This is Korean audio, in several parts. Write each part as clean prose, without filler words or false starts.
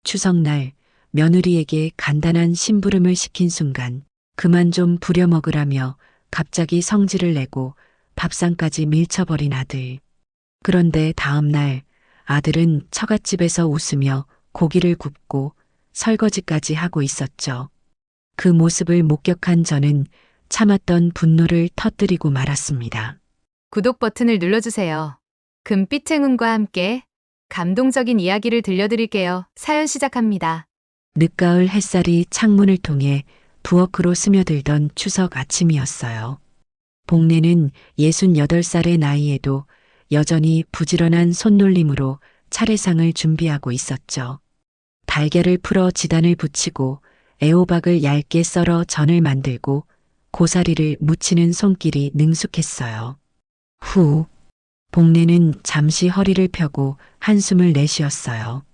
추석날 며느리에게 간단한 심부름을 시킨 순간 그만 좀 부려먹으라며 갑자기 성질을 내고 밥상까지 밀쳐버린 아들. 그런데 다음 날 아들은 처갓집에서 웃으며 고기를 굽고 설거지까지 하고 있었죠. 그 모습을 목격한 저는 참았던 분노를 터뜨리고 말았습니다. 구독 버튼을 눌러주세요. 금빛 행운과 함께 감동적인 이야기를 들려드릴게요. 사연 시작합니다. 늦가을 햇살이 창문을 통해 부엌으로 스며들던 추석 아침이었어요. 복내는 68살의 나이에도 여전히 부지런한 손놀림으로 차례상을 준비하고 있었죠. 달걀을 풀어 지단을 붙이고 애호박을 얇게 썰어 전을 만들고 고사리를 무치는 손길이 능숙했어요. 후, 복내는 잠시 허리를 펴고 한숨을 내쉬었어요.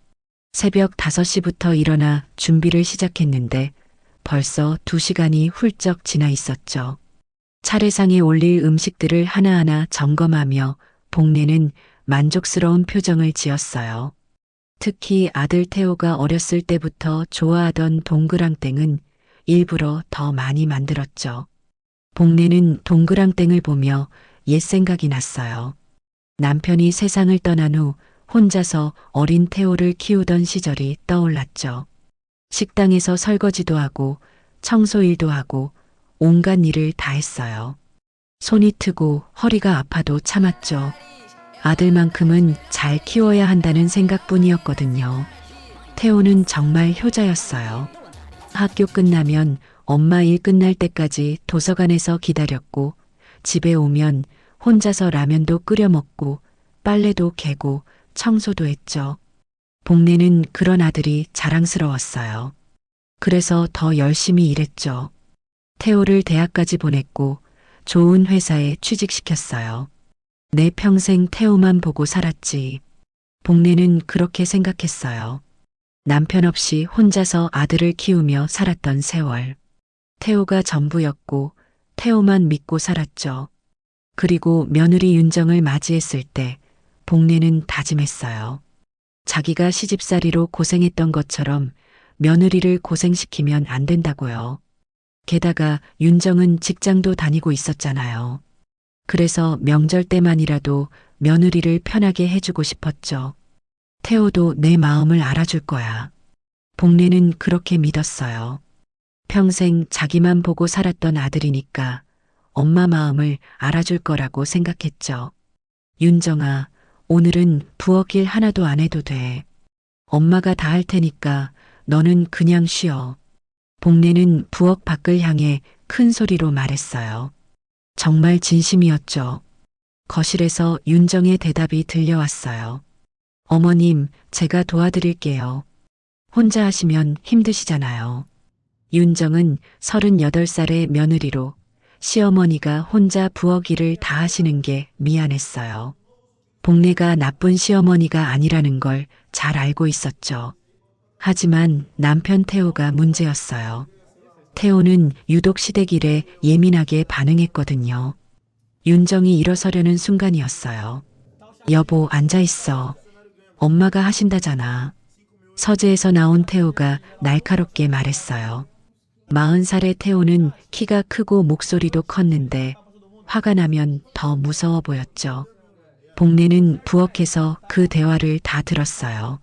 새벽 5시부터 일어나 준비를 시작했는데 벌써 2시간이 훌쩍 지나 있었죠. 차례상에 올릴 음식들을 하나하나 점검하며 복내는 만족스러운 표정을 지었어요. 특히 아들 태호가 어렸을 때부터 좋아하던 동그랑땡은 일부러 더 많이 만들었죠. 복내는 동그랑땡을 보며 옛 생각이 났어요. 남편이 세상을 떠난 후 혼자서 어린 태호를 키우던 시절이 떠올랐죠. 식당에서 설거지도 하고 청소일도 하고 온갖 일을 다 했어요. 손이 트고 허리가 아파도 참았죠. 아들만큼은 잘 키워야 한다는 생각뿐이었거든요. 태호는 정말 효자였어요. 학교 끝나면 엄마 일 끝날 때까지 도서관에서 기다렸고 집에 오면 혼자서 라면도 끓여 먹고 빨래도 개고 청소도 했죠. 복내는 그런 아들이 자랑스러웠어요. 그래서 더 열심히 일했죠. 태호를 대학까지 보냈고 좋은 회사에 취직시켰어요. 내 평생 태호만 보고 살았지. 복내는 그렇게 생각했어요. 남편 없이 혼자서 아들을 키우며 살았던 세월. 태호가 전부였고 태호만 믿고 살았죠. 그리고 며느리 윤정을 맞이했을 때 복내는 다짐했어요. 자기가 시집살이로 고생했던 것처럼 며느리를 고생시키면 안 된다고요. 게다가 윤정은 직장도 다니고 있었잖아요. 그래서 명절 때만이라도 며느리를 편하게 해주고 싶었죠. 태호도 내 마음을 알아줄 거야. 복내는 그렇게 믿었어요. 평생 자기만 보고 살았던 아들이니까 엄마 마음을 알아줄 거라고 생각했죠. 윤정아, 오늘은 부엌 일 하나도 안 해도 돼. 엄마가 다 할 테니까 너는 그냥 쉬어. 복내는 부엌 밖을 향해 큰 소리로 말했어요. 정말 진심이었죠. 거실에서 윤정의 대답이 들려왔어요. 어머님, 제가 도와드릴게요. 혼자 하시면 힘드시잖아요. 윤정은 38살의 며느리로 시어머니가 혼자 부엌 일을 다 하시는 게 미안했어요. 복내가 나쁜 시어머니가 아니라는 걸 잘 알고 있었죠. 하지만 남편 태호가 문제였어요. 태호는 유독 시댁일에 예민하게 반응했거든요. 윤정이 일어서려는 순간이었어요. 여보, 앉아있어. 엄마가 하신다잖아. 서재에서 나온 태호가 날카롭게 말했어요. 40살의 태호는 키가 크고 목소리도 컸는데 화가 나면 더 무서워 보였죠. 복내는 부엌에서 그 대화를 다 들었어요.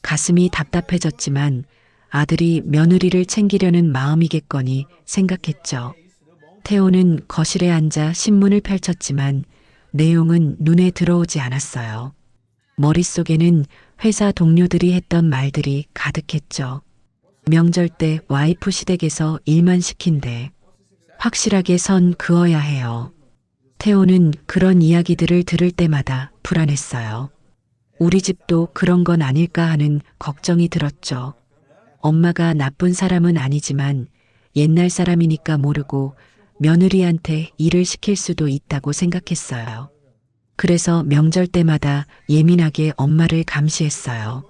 가슴이 답답해졌지만 아들이 며느리를 챙기려는 마음이겠거니 생각했죠. 태호는 거실에 앉아 신문을 펼쳤지만 내용은 눈에 들어오지 않았어요. 머릿속에는 회사 동료들이 했던 말들이 가득했죠. 명절 때 와이프 시댁에서 일만 시킨대. 확실하게 선 그어야 해요. 태호는 그런 이야기들을 들을 때마다 불안했어요. 우리 집도 그런 건 아닐까 하는 걱정이 들었죠. 엄마가 나쁜 사람은 아니지만 옛날 사람이니까 모르고 며느리한테 일을 시킬 수도 있다고 생각했어요. 그래서 명절 때마다 예민하게 엄마를 감시했어요.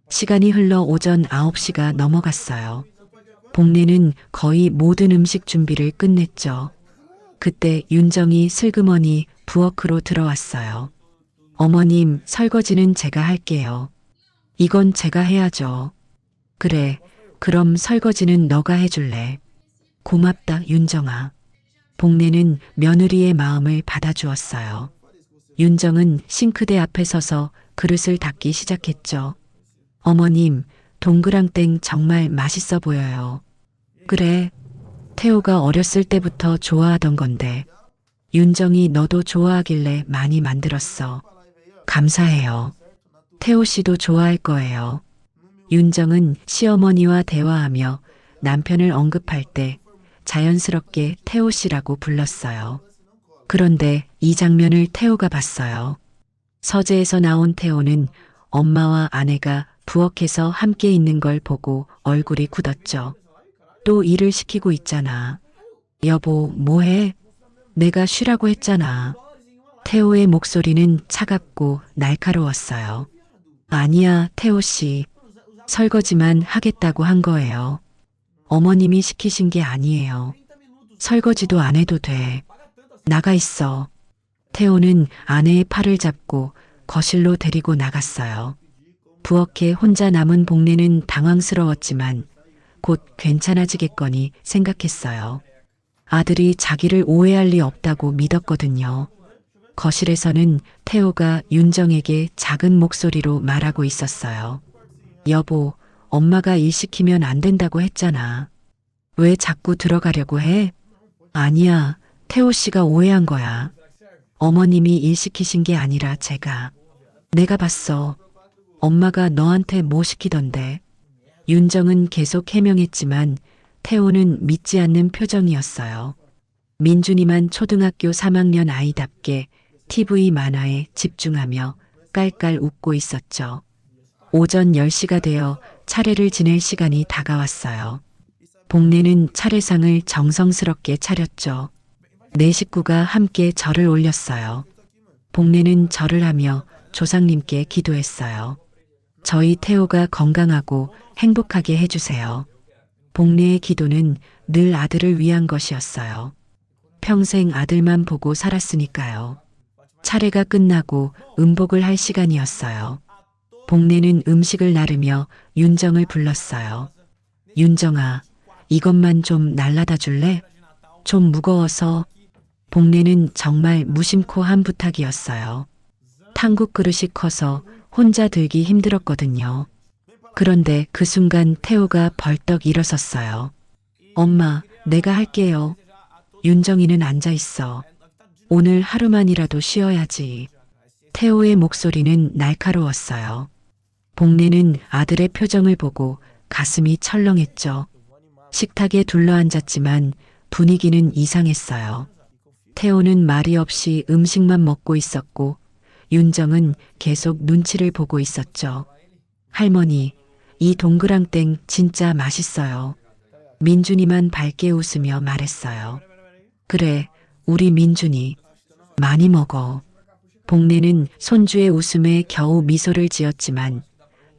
시간이 흘러 오전 9시가 넘어갔어요. 복내는 거의 모든 음식 준비를 끝냈죠. 그때 윤정이 슬그머니 부엌으로 들어왔어요. 어머님, 설거지는 제가 할게요. 이건 제가 해야죠. 그래, 그럼 설거지는 너가 해줄래. 고맙다, 윤정아. 복례는 며느리의 마음을 받아주었어요. 윤정은 싱크대 앞에 서서 그릇을 닦기 시작했죠. 어머님, 동그랑땡 정말 맛있어 보여요. 그래, 태호가 어렸을 때부터 좋아하던 건데. 윤정이 너도 좋아하길래 많이 만들었어. 감사해요. 태호 씨도 좋아할 거예요. 윤정은 시어머니와 대화하며 남편을 언급할 때 자연스럽게 태호 씨라고 불렀어요. 그런데 이 장면을 태호가 봤어요. 서재에서 나온 태호는 엄마와 아내가 부엌에서 함께 있는 걸 보고 얼굴이 굳었죠. 또 일을 시키고 있잖아. 여보, 뭐해? 내가 쉬라고 했잖아. 태호의 목소리는 차갑고 날카로웠어요. 아니야, 태호 씨. 설거지만 하겠다고 한 거예요. 어머님이 시키신 게 아니에요. 설거지도 안 해도 돼. 나가 있어. 태호는 아내의 팔을 잡고 거실로 데리고 나갔어요. 부엌에 혼자 남은 복례는 당황스러웠지만 곧 괜찮아지겠거니 생각했어요. 아들이 자기를 오해할 리 없다고 믿었거든요. 거실에서는 태호가 윤정에게 작은 목소리로 말하고 있었어요. 여보, 엄마가 일 시키면 안 된다고 했잖아. 왜 자꾸 들어가려고 해? 아니야, 태호 씨가 오해한 거야. 어머님이 일 시키신 게 아니라 제가. 내가 봤어. 엄마가 너한테 뭐 시키던데. 윤정은 계속 해명했지만 태호는 믿지 않는 표정이었어요. 민준이만 초등학교 3학년 아이답게 TV 만화에 집중하며 깔깔 웃고 있었죠. 오전 10시가 되어 차례를 지낼 시간이 다가왔어요. 복례는 차례상을 정성스럽게 차렸죠. 네 식구가 함께 절을 올렸어요. 복례는 절을 하며 조상님께 기도했어요. 저희 태호가 건강하고 행복하게 해주세요. 복례의 기도는 늘 아들을 위한 것이었어요. 평생 아들만 보고 살았으니까요. 차례가 끝나고 음복을 할 시간이었어요. 복례는 음식을 나르며 윤정을 불렀어요. 윤정아, 이것만 좀 날라다 줄래? 좀 무거워서. 복례는 정말 무심코 한 부탁이었어요. 탕국 그릇이 커서 혼자 들기 힘들었거든요. 그런데 그 순간 태호가 벌떡 일어섰어요. 엄마, 내가 할게요. 윤정이는 앉아 있어. 오늘 하루만이라도 쉬어야지. 태호의 목소리는 날카로웠어요. 복례는 아들의 표정을 보고 가슴이 철렁했죠. 식탁에 둘러앉았지만 분위기는 이상했어요. 태호는 말이 없이 음식만 먹고 있었고 윤정은 계속 눈치를 보고 있었죠. 할머니, 이 동그랑땡 진짜 맛있어요. 민준이만 밝게 웃으며 말했어요. 그래, 우리 민준이. 많이 먹어. 복례는 손주의 웃음에 겨우 미소를 지었지만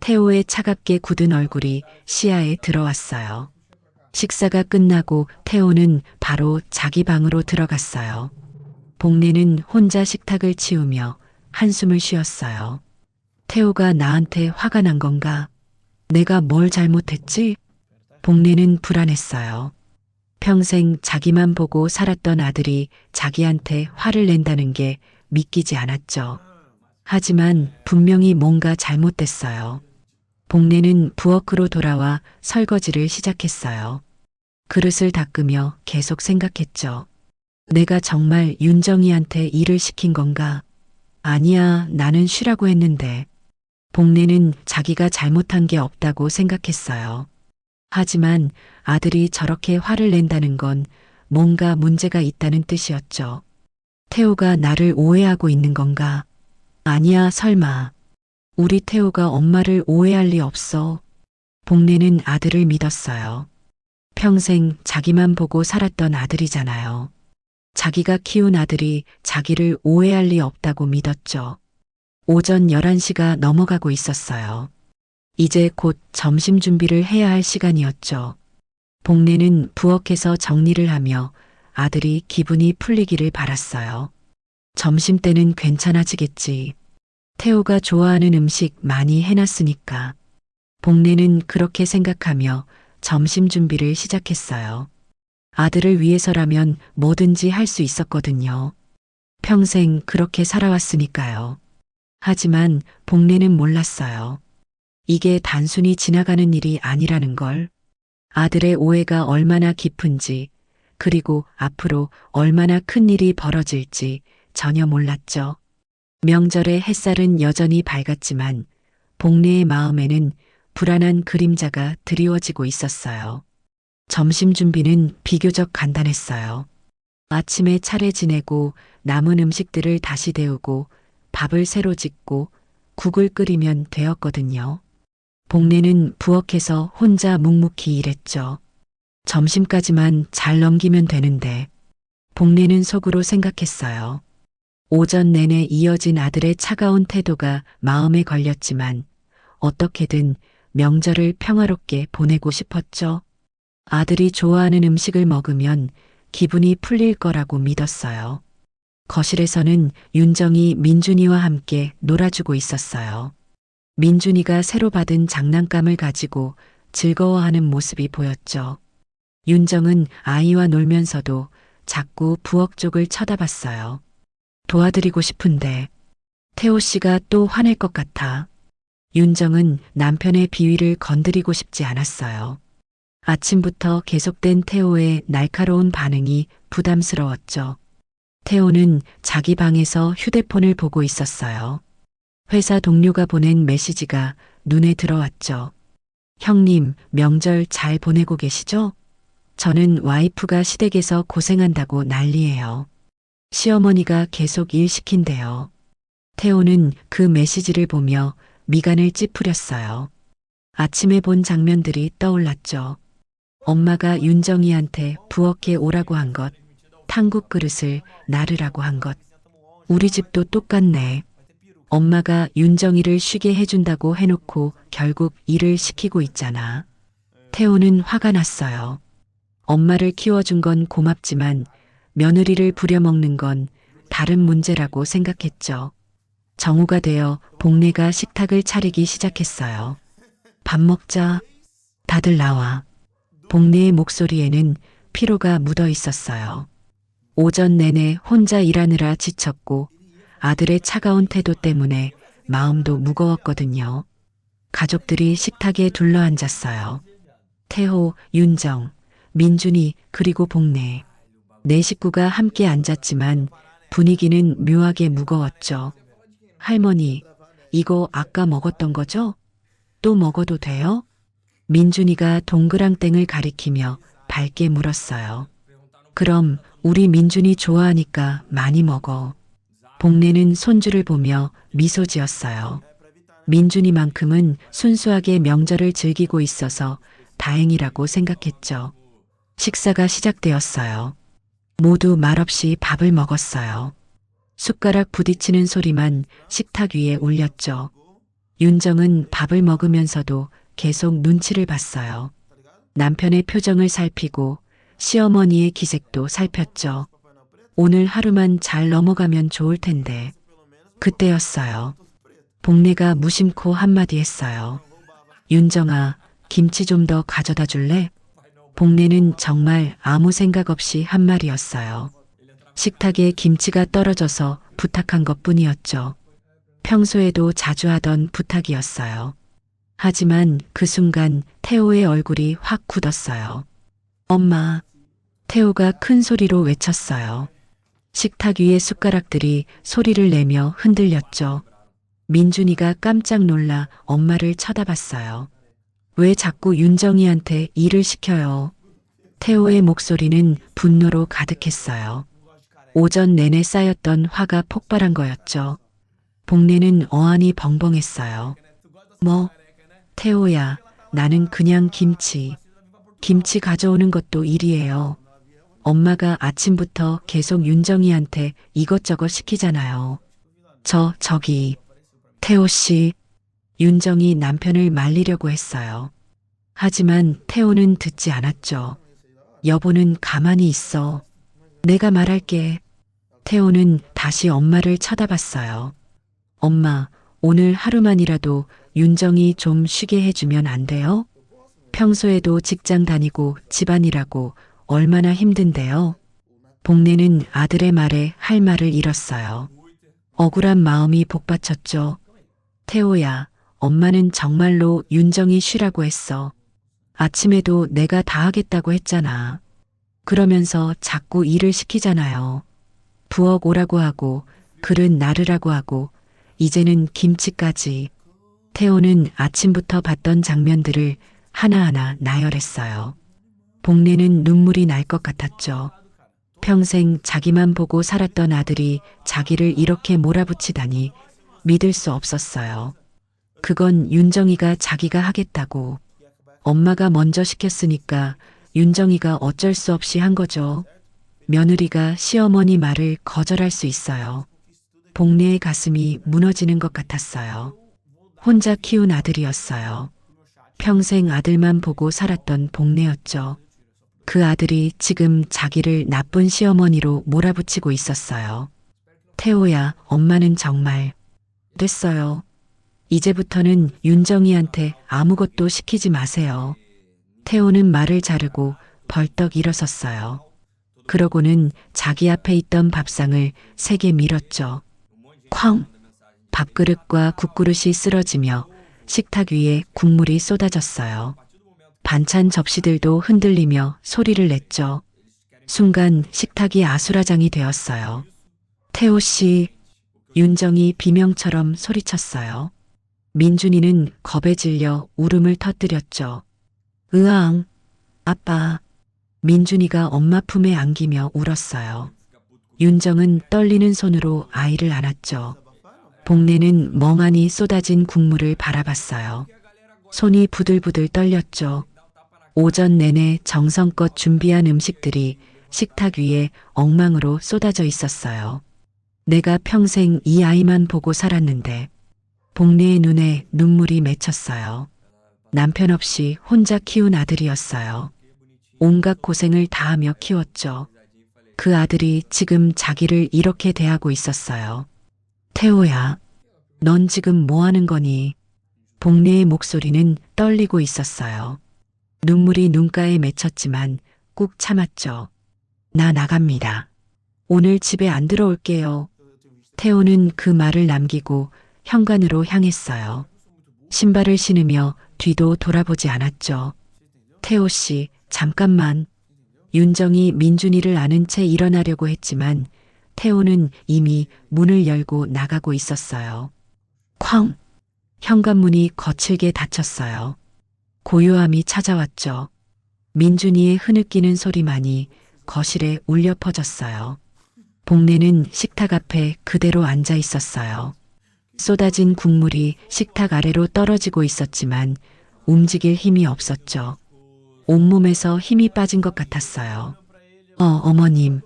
태호의 차갑게 굳은 얼굴이 시야에 들어왔어요. 식사가 끝나고 태호는 바로 자기 방으로 들어갔어요. 복례는 혼자 식탁을 치우며 한숨을 쉬었어요. 태호가 나한테 화가 난 건가? 내가 뭘 잘못했지? 복례는 불안했어요. 평생 자기만 보고 살았던 아들이 자기한테 화를 낸다는 게 믿기지 않았죠. 하지만 분명히 뭔가 잘못됐어요. 복례는 부엌으로 돌아와 설거지를 시작했어요. 그릇을 닦으며 계속 생각했죠. 내가 정말 윤정이한테 일을 시킨 건가? 아니야, 나는 쉬라고 했는데. 복례는 자기가 잘못한 게 없다고 생각했어요. 하지만 아들이 저렇게 화를 낸다는 건 뭔가 문제가 있다는 뜻이었죠. 태호가 나를 오해하고 있는 건가? 아니야, 설마. 우리 태호가 엄마를 오해할 리 없어. 복례는 아들을 믿었어요. 평생 자기만 보고 살았던 아들이잖아요. 자기가 키운 아들이 자기를 오해할 리 없다고 믿었죠. 오전 11시가 넘어가고 있었어요. 이제 곧 점심 준비를 해야 할 시간이었죠. 복례는 부엌에서 정리를 하며 아들이 기분이 풀리기를 바랐어요. 점심 때는 괜찮아지겠지. 태호가 좋아하는 음식 많이 해놨으니까. 복례는 그렇게 생각하며 점심 준비를 시작했어요. 아들을 위해서라면 뭐든지 할 수 있었거든요. 평생 그렇게 살아왔으니까요. 하지만 복례는 몰랐어요. 이게 단순히 지나가는 일이 아니라는 걸. 아들의 오해가 얼마나 깊은지, 그리고 앞으로 얼마나 큰 일이 벌어질지 전혀 몰랐죠. 명절의 햇살은 여전히 밝았지만 복례의 마음에는 불안한 그림자가 드리워지고 있었어요. 점심 준비는 비교적 간단했어요. 아침에 차례 지내고 남은 음식들을 다시 데우고 밥을 새로 짓고 국을 끓이면 되었거든요. 복례는 부엌에서 혼자 묵묵히 일했죠. 점심까지만 잘 넘기면 되는데 복례는 속으로 생각했어요. 오전 내내 이어진 아들의 차가운 태도가 마음에 걸렸지만 어떻게든 명절을 평화롭게 보내고 싶었죠. 아들이 좋아하는 음식을 먹으면 기분이 풀릴 거라고 믿었어요. 거실에서는 윤정이 민준이와 함께 놀아주고 있었어요. 민준이가 새로 받은 장난감을 가지고 즐거워하는 모습이 보였죠. 윤정은 아이와 놀면서도 자꾸 부엌 쪽을 쳐다봤어요. 도와드리고 싶은데 태호 씨가 또 화낼 것 같아. 윤정은 남편의 비위를 건드리고 싶지 않았어요. 아침부터 계속된 태호의 날카로운 반응이 부담스러웠죠. 태호는 자기 방에서 휴대폰을 보고 있었어요. 회사 동료가 보낸 메시지가 눈에 들어왔죠. 형님, 명절 잘 보내고 계시죠? 저는 와이프가 시댁에서 고생한다고 난리예요. 시어머니가 계속 일 시킨대요. 태호는 그 메시지를 보며 미간을 찌푸렸어요. 아침에 본 장면들이 떠올랐죠. 엄마가 윤정이한테 부엌에 오라고 한 것, 탕국 그릇을 나르라고 한 것. 우리 집도 똑같네. 엄마가 윤정이를 쉬게 해준다고 해놓고 결국 일을 시키고 있잖아. 태호는 화가 났어요. 엄마를 키워준 건 고맙지만 며느리를 부려먹는 건 다른 문제라고 생각했죠. 정오가 되어 복례가 식탁을 차리기 시작했어요. 밥 먹자. 다들 나와. 복례의 목소리에는 피로가 묻어 있었어요. 오전 내내 혼자 일하느라 지쳤고 아들의 차가운 태도 때문에 마음도 무거웠거든요. 가족들이 식탁에 둘러앉았어요. 태호, 윤정, 민준이 그리고 복례. 네 식구가 함께 앉았지만 분위기는 묘하게 무거웠죠. 할머니, 이거 아까 먹었던 거죠? 또 먹어도 돼요? 민준이가 동그랑땡을 가리키며 밝게 물었어요. 그럼 우리 민준이 좋아하니까 많이 먹어. 복례는 손주를 보며 미소 지었어요. 민준이만큼은 순수하게 명절을 즐기고 있어서 다행이라고 생각했죠. 식사가 시작되었어요. 모두 말없이 밥을 먹었어요. 숟가락 부딪히는 소리만 식탁 위에 울렸죠. 윤정은 밥을 먹으면서도 계속 눈치를 봤어요. 남편의 표정을 살피고 시어머니의 기색도 살폈죠. 오늘 하루만 잘 넘어가면 좋을 텐데. 그때였어요. 복례가 무심코 한마디 했어요. 윤정아, 김치 좀 더 가져다 줄래? 복례는 정말 아무 생각 없이 한 말이었어요. 식탁에 김치가 떨어져서 부탁한 것뿐이었죠. 평소에도 자주 하던 부탁이었어요. 하지만 그 순간 태호의 얼굴이 확 굳었어요. 엄마, 태호가 큰 소리로 외쳤어요. 식탁 위의 숟가락들이 소리를 내며 흔들렸죠. 민준이가 깜짝 놀라 엄마를 쳐다봤어요. 왜 자꾸 윤정이한테 일을 시켜요? 태호의 목소리는 분노로 가득했어요. 오전 내내 쌓였던 화가 폭발한 거였죠. 복례는 어안이 벙벙했어요. 뭐? 태호야, 나는 그냥 김치 가져오는 것도 일이에요. 엄마가 아침부터 계속 윤정이한테 이것저것 시키잖아요. 저기, 태호 씨. 윤정이 남편을 말리려고 했어요. 하지만 태호는 듣지 않았죠. 여보는 가만히 있어. 내가 말할게. 태호는 다시 엄마를 쳐다봤어요. 엄마, 오늘 하루만이라도 윤정이 좀 쉬게 해주면 안 돼요? 평소에도 직장 다니고 집안일하고 얼마나 힘든데요. 복내는 아들의 말에 할 말을 잃었어요. 억울한 마음이 복받쳤죠. 태호야, 엄마는 정말로 윤정이 쉬라고 했어. 아침에도 내가 다 하겠다고 했잖아. 그러면서 자꾸 일을 시키잖아요. 부엌 오라고 하고, 그릇 나르라고 하고, 이제는 김치까지. 태호는 아침부터 봤던 장면들을 하나하나 나열했어요. 복내는 눈물이 날 것 같았죠. 평생 자기만 보고 살았던 아들이 자기를 이렇게 몰아붙이다니 믿을 수 없었어요. 그건 윤정이가 자기가 하겠다고. 엄마가 먼저 시켰으니까 윤정이가 어쩔 수 없이 한 거죠. 며느리가 시어머니 말을 거절할 수 있어요. 복내의 가슴이 무너지는 것 같았어요. 혼자 키운 아들이었어요. 평생 아들만 보고 살았던 복내였죠. 그 아들이 지금 자기를 나쁜 시어머니로 몰아붙이고 있었어요. 태호야, 엄마는 정말 됐어요. 이제부터는 윤정이한테 아무것도 시키지 마세요. 태호는 말을 자르고 벌떡 일어섰어요. 그러고는 자기 앞에 있던 밥상을 세게 밀었죠. 쾅! 밥그릇과 국그릇이 쓰러지며 식탁 위에 국물이 쏟아졌어요. 반찬 접시들도 흔들리며 소리를 냈죠. 순간 식탁이 아수라장이 되었어요. 태호 씨, 윤정이 비명처럼 소리쳤어요. 민준이는 겁에 질려 울음을 터뜨렸죠. 으앙, 아빠. 민준이가 엄마 품에 안기며 울었어요. 윤정은 떨리는 손으로 아이를 안았죠. 복내는 멍하니 쏟아진 국물을 바라봤어요. 손이 부들부들 떨렸죠. 오전 내내 정성껏 준비한 음식들이 식탁 위에 엉망으로 쏟아져 있었어요. 내가 평생 이 아이만 보고 살았는데 복내의 눈에 눈물이 맺혔어요. 남편 없이 혼자 키운 아들이었어요. 온갖 고생을 다하며 키웠죠. 그 아들이 지금 자기를 이렇게 대하고 있었어요. 태호야, 넌 지금 뭐 하는 거니? 복내의 목소리는 떨리고 있었어요. 눈물이 눈가에 맺혔지만 꾹 참았죠. 나 나갑니다. 오늘 집에 안 들어올게요. 태호는 그 말을 남기고 현관으로 향했어요. 신발을 신으며 뒤도 돌아보지 않았죠. 태호 씨, 잠깐만. 윤정이 민준이를 안은 채 일어나려고 했지만 태호는 이미 문을 열고 나가고 있었어요. 쾅! 현관문이 거칠게 닫혔어요. 고요함이 찾아왔죠. 민준이의 흐느끼는 소리만이 거실에 울려 퍼졌어요. 복내는 식탁 앞에 그대로 앉아 있었어요. 쏟아진 국물이 식탁 아래로 떨어지고 있었지만 움직일 힘이 없었죠. 온몸에서 힘이 빠진 것 같았어요. 어머님.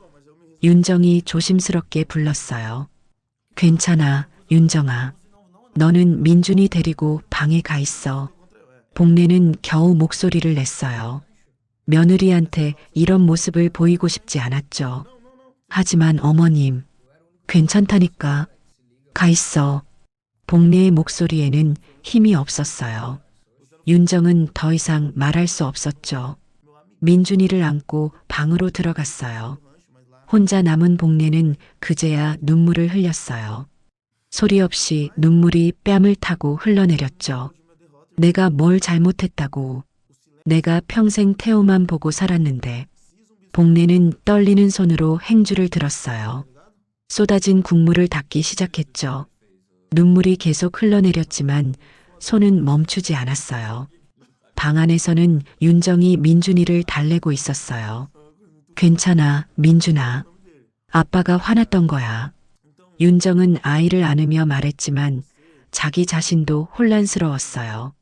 윤정이 조심스럽게 불렀어요. 괜찮아, 윤정아. 너는 민준이 데리고 방에 가 있어. 복내는 겨우 목소리를 냈어요. 며느리한테 이런 모습을 보이고 싶지 않았죠. 하지만 어머님, 괜찮다니까. 가 있어. 복내의 목소리에는 힘이 없었어요. 윤정은 더 이상 말할 수 없었죠. 민준이를 안고 방으로 들어갔어요. 혼자 남은 복내는 그제야 눈물을 흘렸어요. 소리 없이 눈물이 뺨을 타고 흘러내렸죠. 내가 뭘 잘못했다고. 내가 평생 태호만 보고 살았는데. 복내는 떨리는 손으로 행주를 들었어요. 쏟아진 국물을 닦기 시작했죠. 눈물이 계속 흘러내렸지만 손은 멈추지 않았어요. 방 안에서는 윤정이 민준이를 달래고 있었어요. 괜찮아, 민준아. 아빠가 화났던 거야. 윤정은 아이를 안으며 말했지만 자기 자신도 혼란스러웠어요.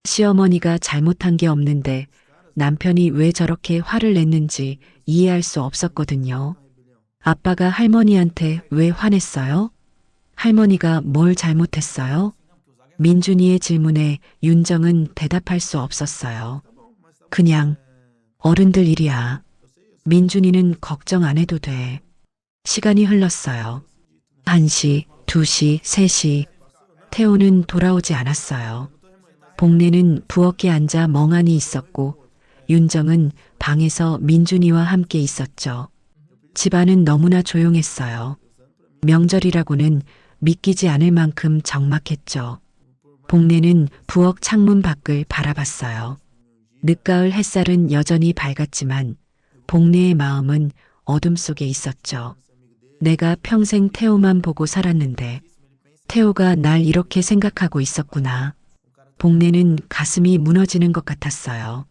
시어머니가 잘못한 게 없는데 남편이 왜 저렇게 화를 냈는지 이해할 수 없었거든요. 아빠가 할머니한테 왜 화냈어요? 할머니가 뭘 잘못했어요? 민준이의 질문에 윤정은 대답할 수 없었어요. 그냥 어른들 일이야. 민준이는 걱정 안 해도 돼. 시간이 흘렀어요. 1시, 2시, 3시. 태호는 돌아오지 않았어요. 복내는 부엌에 앉아 멍하니 있었고 윤정은 방에서 민준이와 함께 있었죠. 집안은 너무나 조용했어요. 명절이라고는 믿기지 않을 만큼 적막했죠. 복내는 부엌 창문 밖을 바라봤어요. 늦가을 햇살은 여전히 밝았지만 복내의 마음은 어둠 속에 있었죠. 내가 평생 태호만 보고 살았는데 태호가 날 이렇게 생각하고 있었구나. 복내는 가슴이 무너지는 것 같았어요.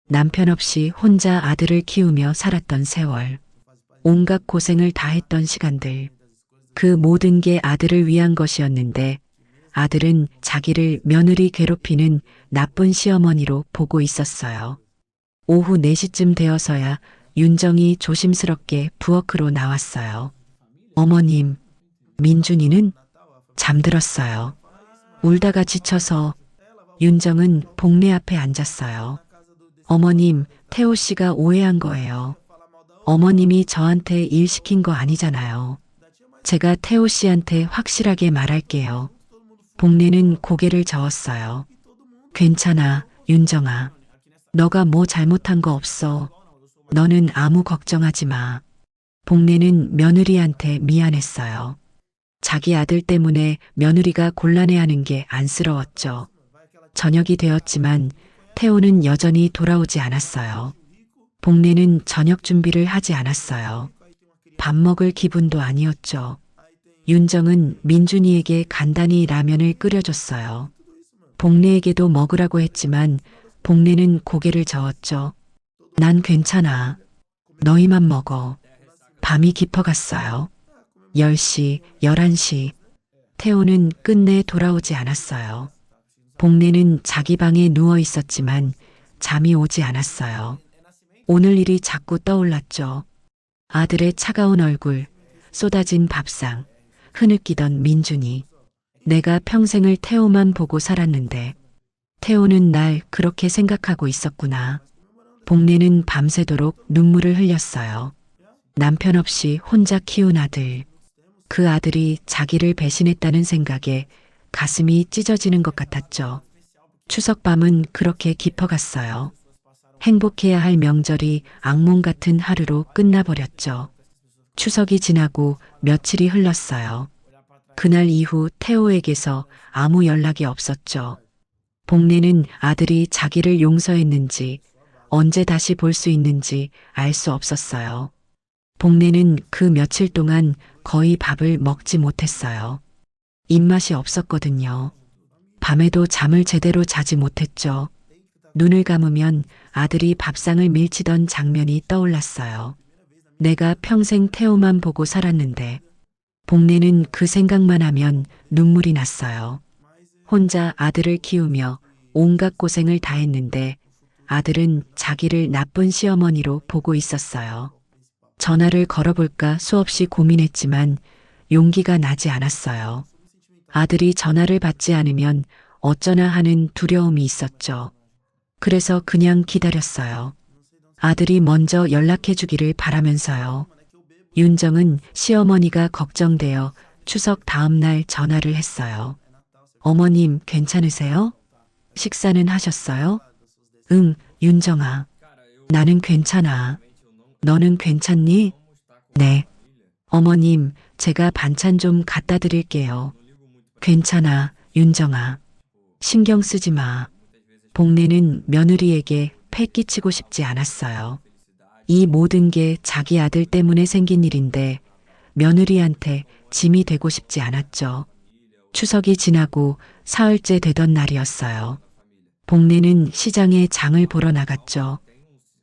남편 없이 혼자 아들을 키우며 살았던 세월. 온갖 고생을 다했던 시간들. 그 모든 게 아들을 위한 것이었는데 아들은 자기를 며느리 괴롭히는 나쁜 시어머니로 보고 있었어요. 오후 4시쯤 되어서야 윤정이 조심스럽게 부엌으로 나왔어요. 어머님, 민준이는 잠들었어요. 울다가 지쳐서. 윤정은 복내 앞에 앉았어요. 어머님, 태호 씨가 오해한 거예요. 어머님이 저한테 일 시킨 거 아니잖아요. 제가 태호 씨한테 확실하게 말할게요. 복내는 고개를 저었어요. 괜찮아, 윤정아. 너가 뭐 잘못한 거 없어. 너는 아무 걱정하지 마. 복내는 며느리한테 미안했어요. 자기 아들 때문에 며느리가 곤란해하는 게 안쓰러웠죠. 저녁이 되었지만 태호는 여전히 돌아오지 않았어요. 복내는 저녁 준비를 하지 않았어요. 밥 먹을 기분도 아니었죠. 윤정은 민준이에게 간단히 라면을 끓여줬어요. 복내에게도 먹으라고 했지만 복내는 고개를 저었죠. 난 괜찮아. 너희만 먹어. 밤이 깊어갔어요. 10시, 11시. 태호는 끝내 돌아오지 않았어요. 복내는 자기 방에 누워 있었지만 잠이 오지 않았어요. 오늘 일이 자꾸 떠올랐죠. 아들의 차가운 얼굴, 쏟아진 밥상, 흐느끼던 민준이. 내가 평생을 태호만 보고 살았는데 태호는 날 그렇게 생각하고 있었구나. 복내는 밤새도록 눈물을 흘렸어요. 남편 없이 혼자 키운 아들. 그 아들이 자기를 배신했다는 생각에 가슴이 찢어지는 것 같았죠. 추석 밤은 그렇게 깊어갔어요. 행복해야 할 명절이 악몽 같은 하루로 끝나버렸죠. 추석이 지나고 며칠이 흘렀어요. 그날 이후 태호에게서 아무 연락이 없었죠. 복내는 아들이 자기를 용서했는지 언제 다시 볼 수 있는지 알 수 없었어요. 복내는 그 며칠 동안 거의 밥을 먹지 못했어요. 입맛이 없었거든요. 밤에도 잠을 제대로 자지 못했죠. 눈을 감으면 아들이 밥상을 밀치던 장면이 떠올랐어요. 내가 평생 태호만 보고 살았는데 복내는 그 생각만 하면 눈물이 났어요. 혼자 아들을 키우며 온갖 고생을 다했는데 아들은 자기를 나쁜 시어머니로 보고 있었어요. 전화를 걸어볼까 수없이 고민했지만 용기가 나지 않았어요. 아들이 전화를 받지 않으면 어쩌나 하는 두려움이 있었죠. 그래서 그냥 기다렸어요. 아들이 먼저 연락해 주기를 바라면서요. 윤정은 시어머니가 걱정되어 추석 다음 날 전화를 했어요. 어머님 괜찮으세요? 식사는 하셨어요? 응, 윤정아. 나는 괜찮아. 너는 괜찮니? 네. 어머님, 제가 반찬 좀 갖다 드릴게요. 괜찮아, 윤정아. 신경 쓰지 마. 복내는 며느리에게 패 끼치고 싶지 않았어요. 이 모든 게 자기 아들 때문에 생긴 일인데 며느리한테 짐이 되고 싶지 않았죠. 추석이 지나고 사흘째 되던 날이었어요. 복내는 시장에 장을 보러 나갔죠.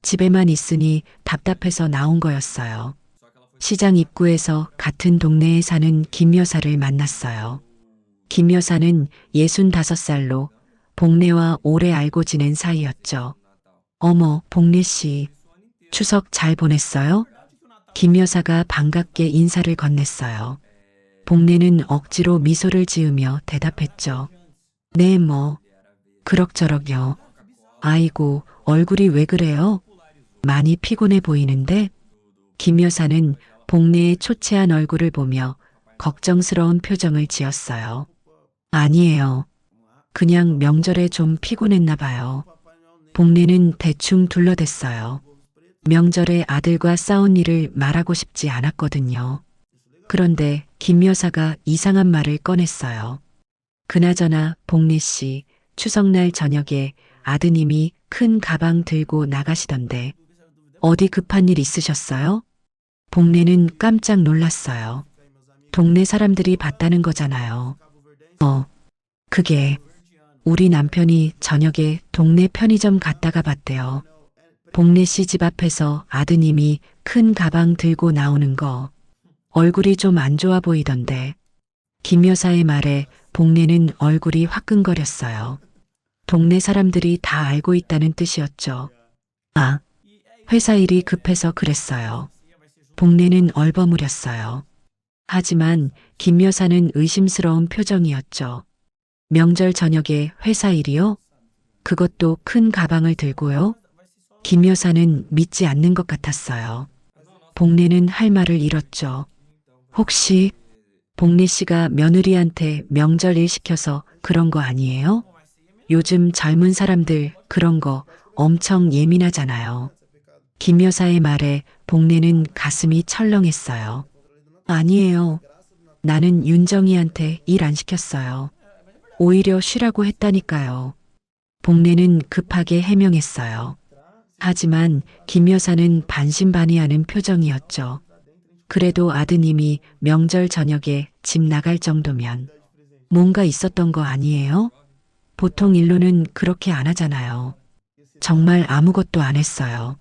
집에만 있으니 답답해서 나온 거였어요. 시장 입구에서 같은 동네에 사는 김 여사를 만났어요. 김 여사는 65살로 복내와 오래 알고 지낸 사이였죠. 어머, 복내 씨. 추석 잘 보냈어요? 김 여사가 반갑게 인사를 건넸어요. 복내는 억지로 미소를 지으며 대답했죠. 네, 뭐. 그럭저럭요. 아이고, 얼굴이 왜 그래요? 많이 피곤해 보이는데? 김 여사는 복내의 초췌한 얼굴을 보며 걱정스러운 표정을 지었어요. 아니에요. 그냥 명절에 좀 피곤했나 봐요. 복례는 대충 둘러댔어요. 명절에 아들과 싸운 일을 말하고 싶지 않았거든요. 그런데 김 여사가 이상한 말을 꺼냈어요. 그나저나 복례 씨, 추석날 저녁에 아드님이 큰 가방 들고 나가시던데 어디 급한 일 있으셨어요? 복례는 깜짝 놀랐어요. 동네 사람들이 봤다는 거잖아요. 그게 우리 남편이 저녁에 동네 편의점 갔다가 봤대요. 복례 씨 집 앞에서 아드님이 큰 가방 들고 나오는 거 얼굴이 좀 안 좋아 보이던데. 김 여사의 말에 복례는 얼굴이 화끈거렸어요. 동네 사람들이 다 알고 있다는 뜻이었죠. 아, 회사 일이 급해서 그랬어요. 복례는 얼버무렸어요. 하지만 김 여사는 의심스러운 표정이었죠. 명절 저녁에 회사 일이요? 그것도 큰 가방을 들고요? 김 여사는 믿지 않는 것 같았어요. 복례는 할 말을 잃었죠. 혹시 복례 씨가 며느리한테 명절 일 시켜서 그런 거 아니에요? 요즘 젊은 사람들 그런 거 엄청 예민하잖아요. 김 여사의 말에 복례는 가슴이 철렁했어요. 아니에요. 나는 윤정이한테 일 안 시켰어요. 오히려 쉬라고 했다니까요. 복례는 급하게 해명했어요. 하지만 김 여사는 반신반의하는 표정이었죠. 그래도 아드님이 명절 저녁에 집 나갈 정도면 뭔가 있었던 거 아니에요? 보통 일로는 그렇게 안 하잖아요. 정말 아무것도 안 했어요.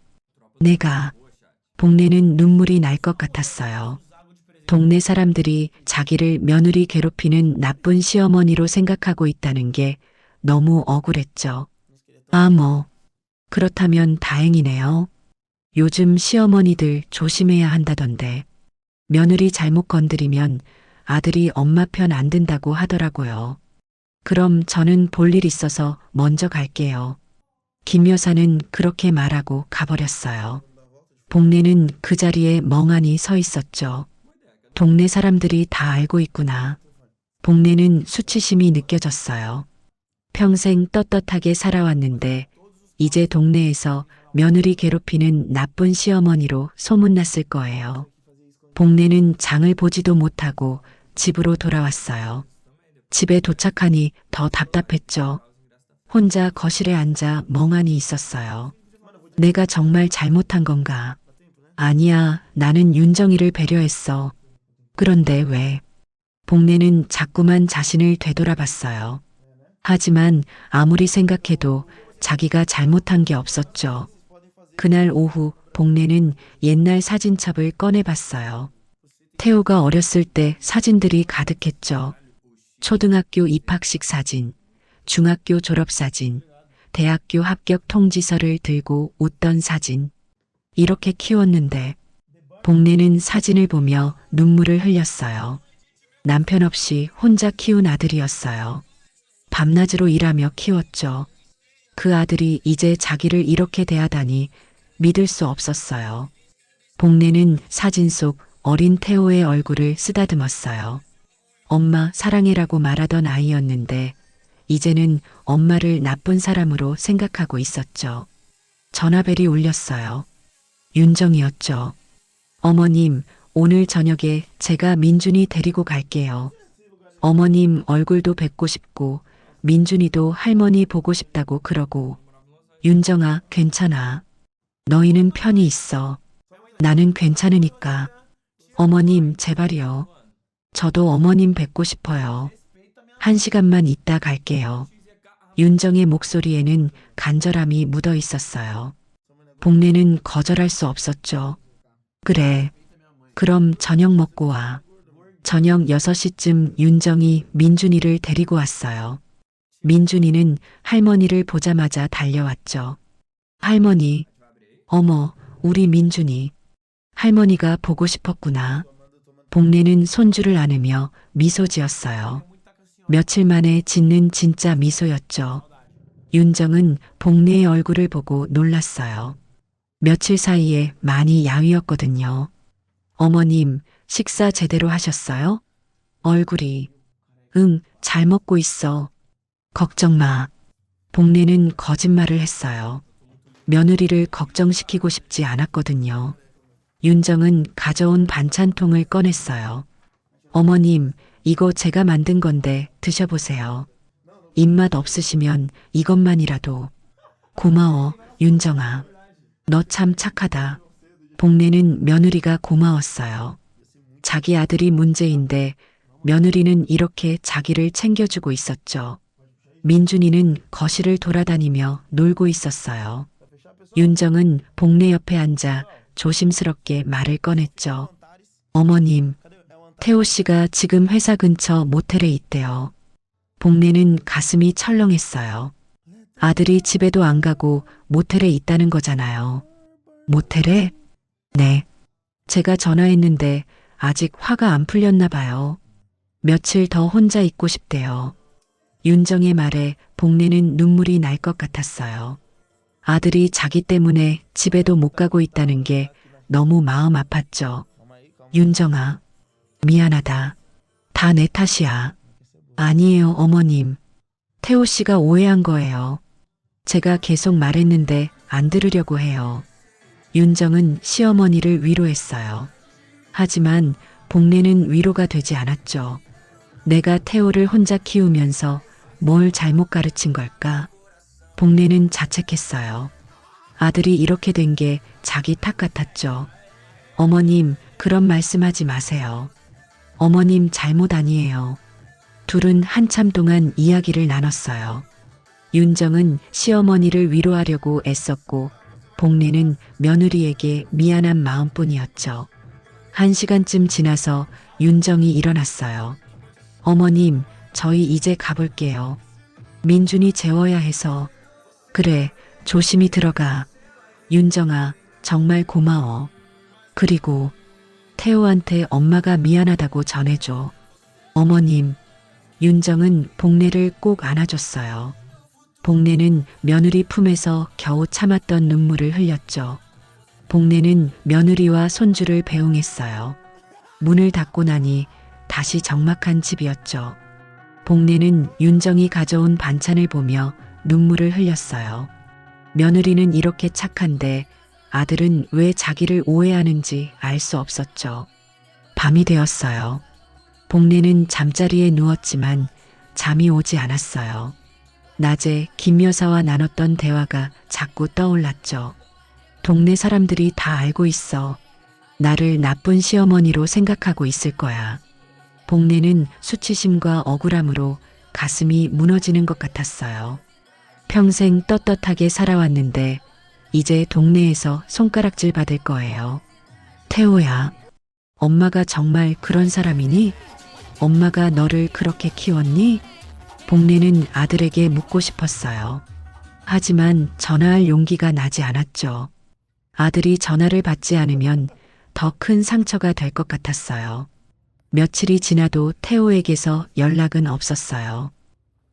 복례는 눈물이 날 것 같았어요. 동네 사람들이 자기를 며느리 괴롭히는 나쁜 시어머니로 생각하고 있다는 게 너무 억울했죠. 그렇다면 다행이네요. 요즘 시어머니들 조심해야 한다던데. 며느리 잘못 건드리면 아들이 엄마 편 안 든다고 하더라고요. 그럼 저는 볼 일 있어서 먼저 갈게요. 김 여사는 그렇게 말하고 가버렸어요. 복례는 그 자리에 멍하니 서 있었죠. 동네 사람들이 다 알고 있구나. 복례는 수치심이 느껴졌어요. 평생 떳떳하게 살아왔는데 이제 동네에서 며느리 괴롭히는 나쁜 시어머니로 소문났을 거예요. 복례는 장을 보지도 못하고 집으로 돌아왔어요. 집에 도착하니 더 답답했죠. 혼자 거실에 앉아 멍하니 있었어요. 내가 정말 잘못한 건가? 아니야, 나는 윤정이를 배려했어. 그런데 왜? 복례는 자꾸만 자신을 되돌아봤어요. 하지만 아무리 생각해도 자기가 잘못한 게 없었죠. 그날 오후 복례는 옛날 사진첩을 꺼내봤어요. 태호가 어렸을 때 사진들이 가득했죠. 초등학교 입학식 사진, 중학교 졸업사진, 대학교 합격 통지서를 들고 웃던 사진. 이렇게 키웠는데 복례는 사진을 보며 눈물을 흘렸어요. 남편 없이 혼자 키운 아들이었어요. 밤낮으로 일하며 키웠죠. 그 아들이 이제 자기를 이렇게 대하다니 믿을 수 없었어요. 복례는 사진 속 어린 태호의 얼굴을 쓰다듬었어요. 엄마 사랑해라고 말하던 아이였는데 이제는 엄마를 나쁜 사람으로 생각하고 있었죠. 전화벨이 울렸어요. 윤정이었죠. 어머님, 오늘 저녁에 제가 민준이 데리고 갈게요. 어머님 얼굴도 뵙고 싶고 민준이도 할머니 보고 싶다고 그러고. 윤정아, 괜찮아. 너희는 편히 있어. 나는 괜찮으니까. 어머님, 제발이요. 저도 어머님 뵙고 싶어요. 1시간만 있다 갈게요. 윤정의 목소리에는 간절함이 묻어 있었어요. 복례는 거절할 수 없었죠. 그래. 그럼 저녁 먹고 와. 저녁 6시쯤 윤정이 민준이를 데리고 왔어요. 민준이는 할머니를 보자마자 달려왔죠. 할머니, 어머, 우리 민준이. 할머니가 보고 싶었구나. 복례는 손주를 안으며 미소 지었어요. 며칠 만에 짓는 진짜 미소였죠. 윤정은 복례의 얼굴을 보고 놀랐어요. 며칠 사이에 많이 야위었거든요. 어머님, 식사 제대로 하셨어요? 얼굴이. 응, 잘 먹고 있어. 걱정 마. 복례는 거짓말을 했어요. 며느리를 걱정시키고 싶지 않았거든요. 윤정은 가져온 반찬통을 꺼냈어요. 어머님, 이거 제가 만든 건데 드셔보세요. 입맛 없으시면 이것만이라도. 고마워, 윤정아. 너 참 착하다. 복례는 며느리가 고마웠어요. 자기 아들이 문제인데 며느리는 이렇게 자기를 챙겨주고 있었죠. 민준이는 거실을 돌아다니며 놀고 있었어요. 윤정은 복례 옆에 앉아 조심스럽게 말을 꺼냈죠. 어머님, 태호 씨가 지금 회사 근처 모텔에 있대요. 복례는 가슴이 철렁했어요. 아들이 집에도 안 가고 모텔에 있다는 거잖아요. 모텔에? 네. 제가 전화했는데 아직 화가 안 풀렸나 봐요. 며칠 더 혼자 있고 싶대요. 윤정의 말에 복례는 눈물이 날 것 같았어요. 아들이 자기 때문에 집에도 못 가고 있다는 게 너무 마음 아팠죠. 윤정아, 미안하다. 다 내 탓이야. 아니에요, 어머님. 태호 씨가 오해한 거예요. 제가 계속 말했는데 안 들으려고 해요. 윤정은 시어머니를 위로했어요. 하지만 복례는 위로가 되지 않았죠. 내가 태호를 혼자 키우면서 뭘 잘못 가르친 걸까? 복례는 자책했어요. 아들이 이렇게 된 게 자기 탓 같았죠. 어머님, 그런 말씀하지 마세요. 어머님 잘못 아니에요. 둘은 한참 동안 이야기를 나눴어요. 윤정은 시어머니를 위로하려고 애썼고 복례는 며느리에게 미안한 마음뿐이었죠. 1시간쯤 지나서 윤정이 일어났어요. 어머님, 저희 이제 가볼게요. 민준이 재워야 해서. 그래, 조심히 들어가. 윤정아, 정말 고마워. 그리고 태호한테 엄마가 미안하다고 전해줘. 어머님, 윤정은 복례를 꼭 안아줬어요. 복례는 며느리 품에서 겨우 참았던 눈물을 흘렸죠. 복례는 며느리와 손주를 배웅했어요. 문을 닫고 나니 다시 적막한 집이었죠. 복례는 윤정이 가져온 반찬을 보며 눈물을 흘렸어요. 며느리는 이렇게 착한데 아들은 왜 자기를 오해하는지 알 수 없었죠. 밤이 되었어요. 복례는 잠자리에 누웠지만 잠이 오지 않았어요. 낮에 김 여사와 나눴던 대화가 자꾸 떠올랐죠. 동네 사람들이 다 알고 있어. 나를 나쁜 시어머니로 생각하고 있을 거야. 복례는 수치심과 억울함으로 가슴이 무너지는 것 같았어요. 평생 떳떳하게 살아왔는데 이제 동네에서 손가락질 받을 거예요. 태호야, 엄마가 정말 그런 사람이니? 엄마가 너를 그렇게 키웠니? 복례는 아들에게 묻고 싶었어요. 하지만 전화할 용기가 나지 않았죠. 아들이 전화를 받지 않으면 더 큰 상처가 될 것 같았어요. 며칠이 지나도 태호에게서 연락은 없었어요.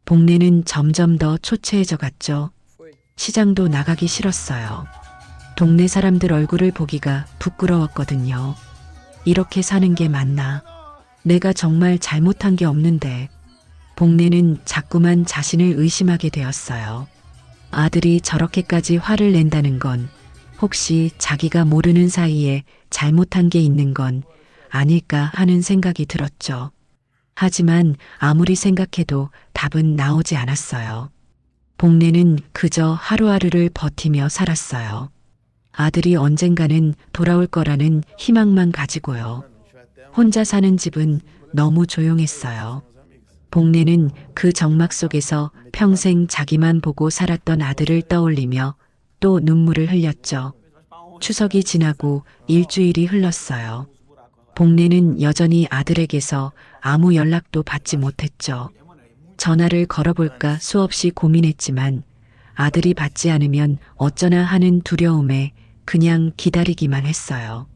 복례는 점점 더 초췌해져 갔죠. 시장도 나가기 싫었어요. 동네 사람들 얼굴을 보기가 부끄러웠거든요. 이렇게 사는 게 맞나? 내가 정말 잘못한 게 없는데. 복례는 자꾸만 자신을 의심하게 되었어요. 아들이 저렇게까지 화를 낸다는 건 혹시 자기가 모르는 사이에 잘못한 게 있는 건 아닐까 하는 생각이 들었죠. 하지만 아무리 생각해도 답은 나오지 않았어요. 복례는 그저 하루하루를 버티며 살았어요. 아들이 언젠가는 돌아올 거라는 희망만 가지고요. 혼자 사는 집은 너무 조용했어요. 복례는 그 적막 속에서 평생 자기만 보고 살았던 아들을 떠올리며 또 눈물을 흘렸죠. 추석이 지나고 일주일이 흘렀어요. 복례는 여전히 아들에게서 아무 연락도 받지 못했죠. 전화를 걸어볼까 수없이 고민했지만 아들이 받지 않으면 어쩌나 하는 두려움에 그냥 기다리기만 했어요.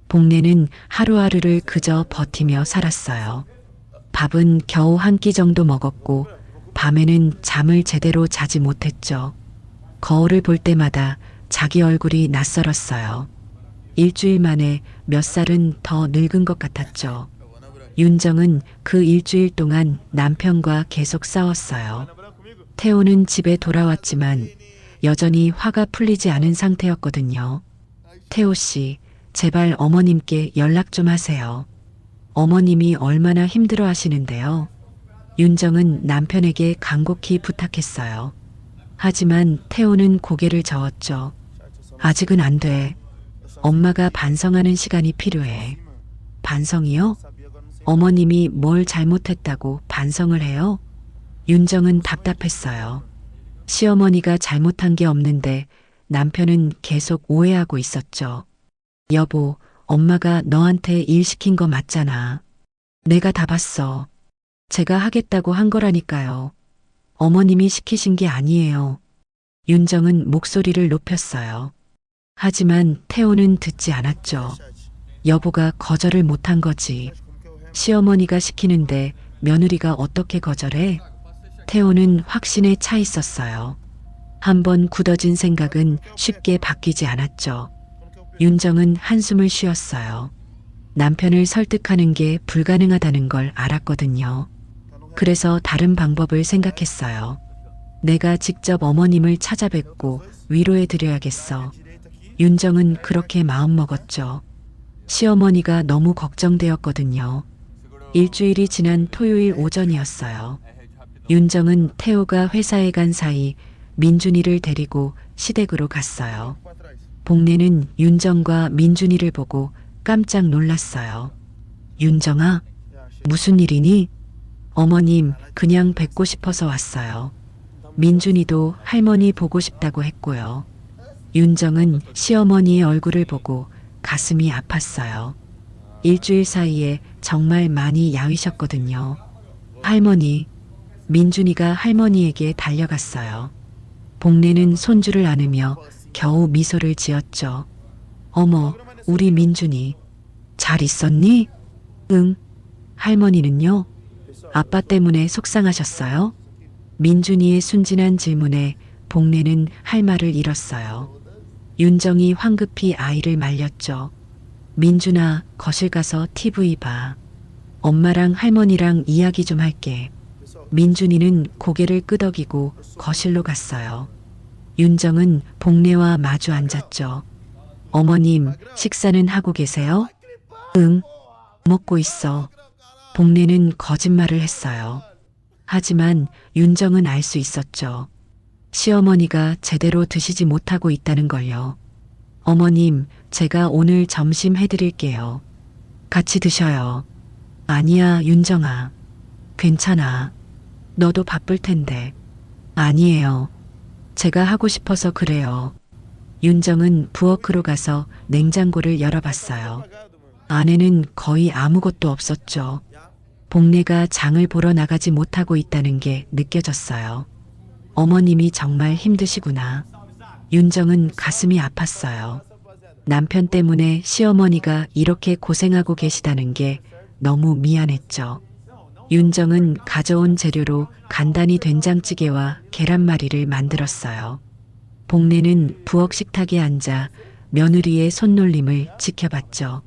복례는 하루하루를 그저 버티며 살았어요. 밥은 겨우 한 끼 정도 먹었고 밤에는 잠을 제대로 자지 못했죠. 거울을 볼 때마다 자기 얼굴이 낯설었어요. 일주일 만에 몇 살은 더 늙은 것 같았죠. 윤정은 그 일주일 동안 남편과 계속 싸웠어요. 태호는 집에 돌아왔지만 여전히 화가 풀리지 않은 상태였거든요. 태호 씨, 제발 어머님께 연락 좀 하세요. 어머님이 얼마나 힘들어 하시는데요. 윤정은 남편에게 간곡히 부탁했어요. 하지만 태호는 고개를 저었죠. 아직은 안 돼. 엄마가 반성하는 시간이 필요해. 반성이요? 어머님이 뭘 잘못했다고 반성을 해요? 윤정은 답답했어요. 시어머니가 잘못한 게 없는데 남편은 계속 오해하고 있었죠. 여보, 엄마가 너한테 일 시킨 거 맞잖아. 내가 다 봤어. 제가 하겠다고 한 거라니까요. 어머님이 시키신 게 아니에요. 윤정은 목소리를 높였어요. 하지만 태호는 듣지 않았죠. 여보가 거절을 못한 거지. 시어머니가 시키는데 며느리가 어떻게 거절해? 태호는 확신에 차 있었어요. 한번 굳어진 생각은 쉽게 바뀌지 않았죠. 윤정은 한숨을 쉬었어요. 남편을 설득하는 게 불가능하다는 걸 알았거든요. 그래서 다른 방법을 생각했어요. 내가 직접 어머님을 찾아뵙고 위로해 드려야겠어. 윤정은 그렇게 마음먹었죠. 시어머니가 너무 걱정되었거든요. 일주일이 지난 토요일 오전이었어요. 윤정은 태호가 회사에 간 사이 민준이를 데리고 시댁으로 갔어요. 복례는 윤정과 민준이를 보고 깜짝 놀랐어요. 윤정아, 무슨 일이니? 어머님, 그냥 뵙고 싶어서 왔어요. 민준이도 할머니 보고 싶다고 했고요. 윤정은 시어머니의 얼굴을 보고 가슴이 아팠어요. 일주일 사이에 정말 많이 야위셨거든요. 할머니, 민준이가 할머니에게 달려갔어요. 복례는 손주를 안으며 겨우 미소를 지었죠. 어머, 우리 민준이. 잘 있었니? 응. 할머니는요? 아빠 때문에 속상하셨어요? 민준이의 순진한 질문에 복례는 할 말을 잃었어요. 윤정이 황급히 아이를 말렸죠. 민준아, 거실 가서 TV 봐. 엄마랑 할머니랑 이야기 좀 할게. 민준이는 고개를 끄덕이고 거실로 갔어요. 윤정은 복례와 마주 앉았죠. 어머님, 식사는 하고 계세요? 응, 먹고 있어. 복례는 거짓말을 했어요. 하지만 윤정은 알 수 있었죠. 시어머니가 제대로 드시지 못하고 있다는 걸요. 어머님, 제가 오늘 점심 해드릴게요. 같이 드셔요. 아니야, 윤정아. 괜찮아. 너도 바쁠 텐데. 아니에요. 제가 하고 싶어서 그래요. 윤정은 부엌으로 가서 냉장고를 열어봤어요. 안에는 거의 아무것도 없었죠. 복례가 장을 보러 나가지 못하고 있다는 게 느껴졌어요. 어머님이 정말 힘드시구나. 윤정은 가슴이 아팠어요. 남편 때문에 시어머니가 이렇게 고생하고 계시다는 게 너무 미안했죠. 윤정은 가져온 재료로 간단히 된장찌개와 계란말이를 만들었어요. 복례는 부엌 식탁에 앉아 며느리의 손놀림을 지켜봤죠.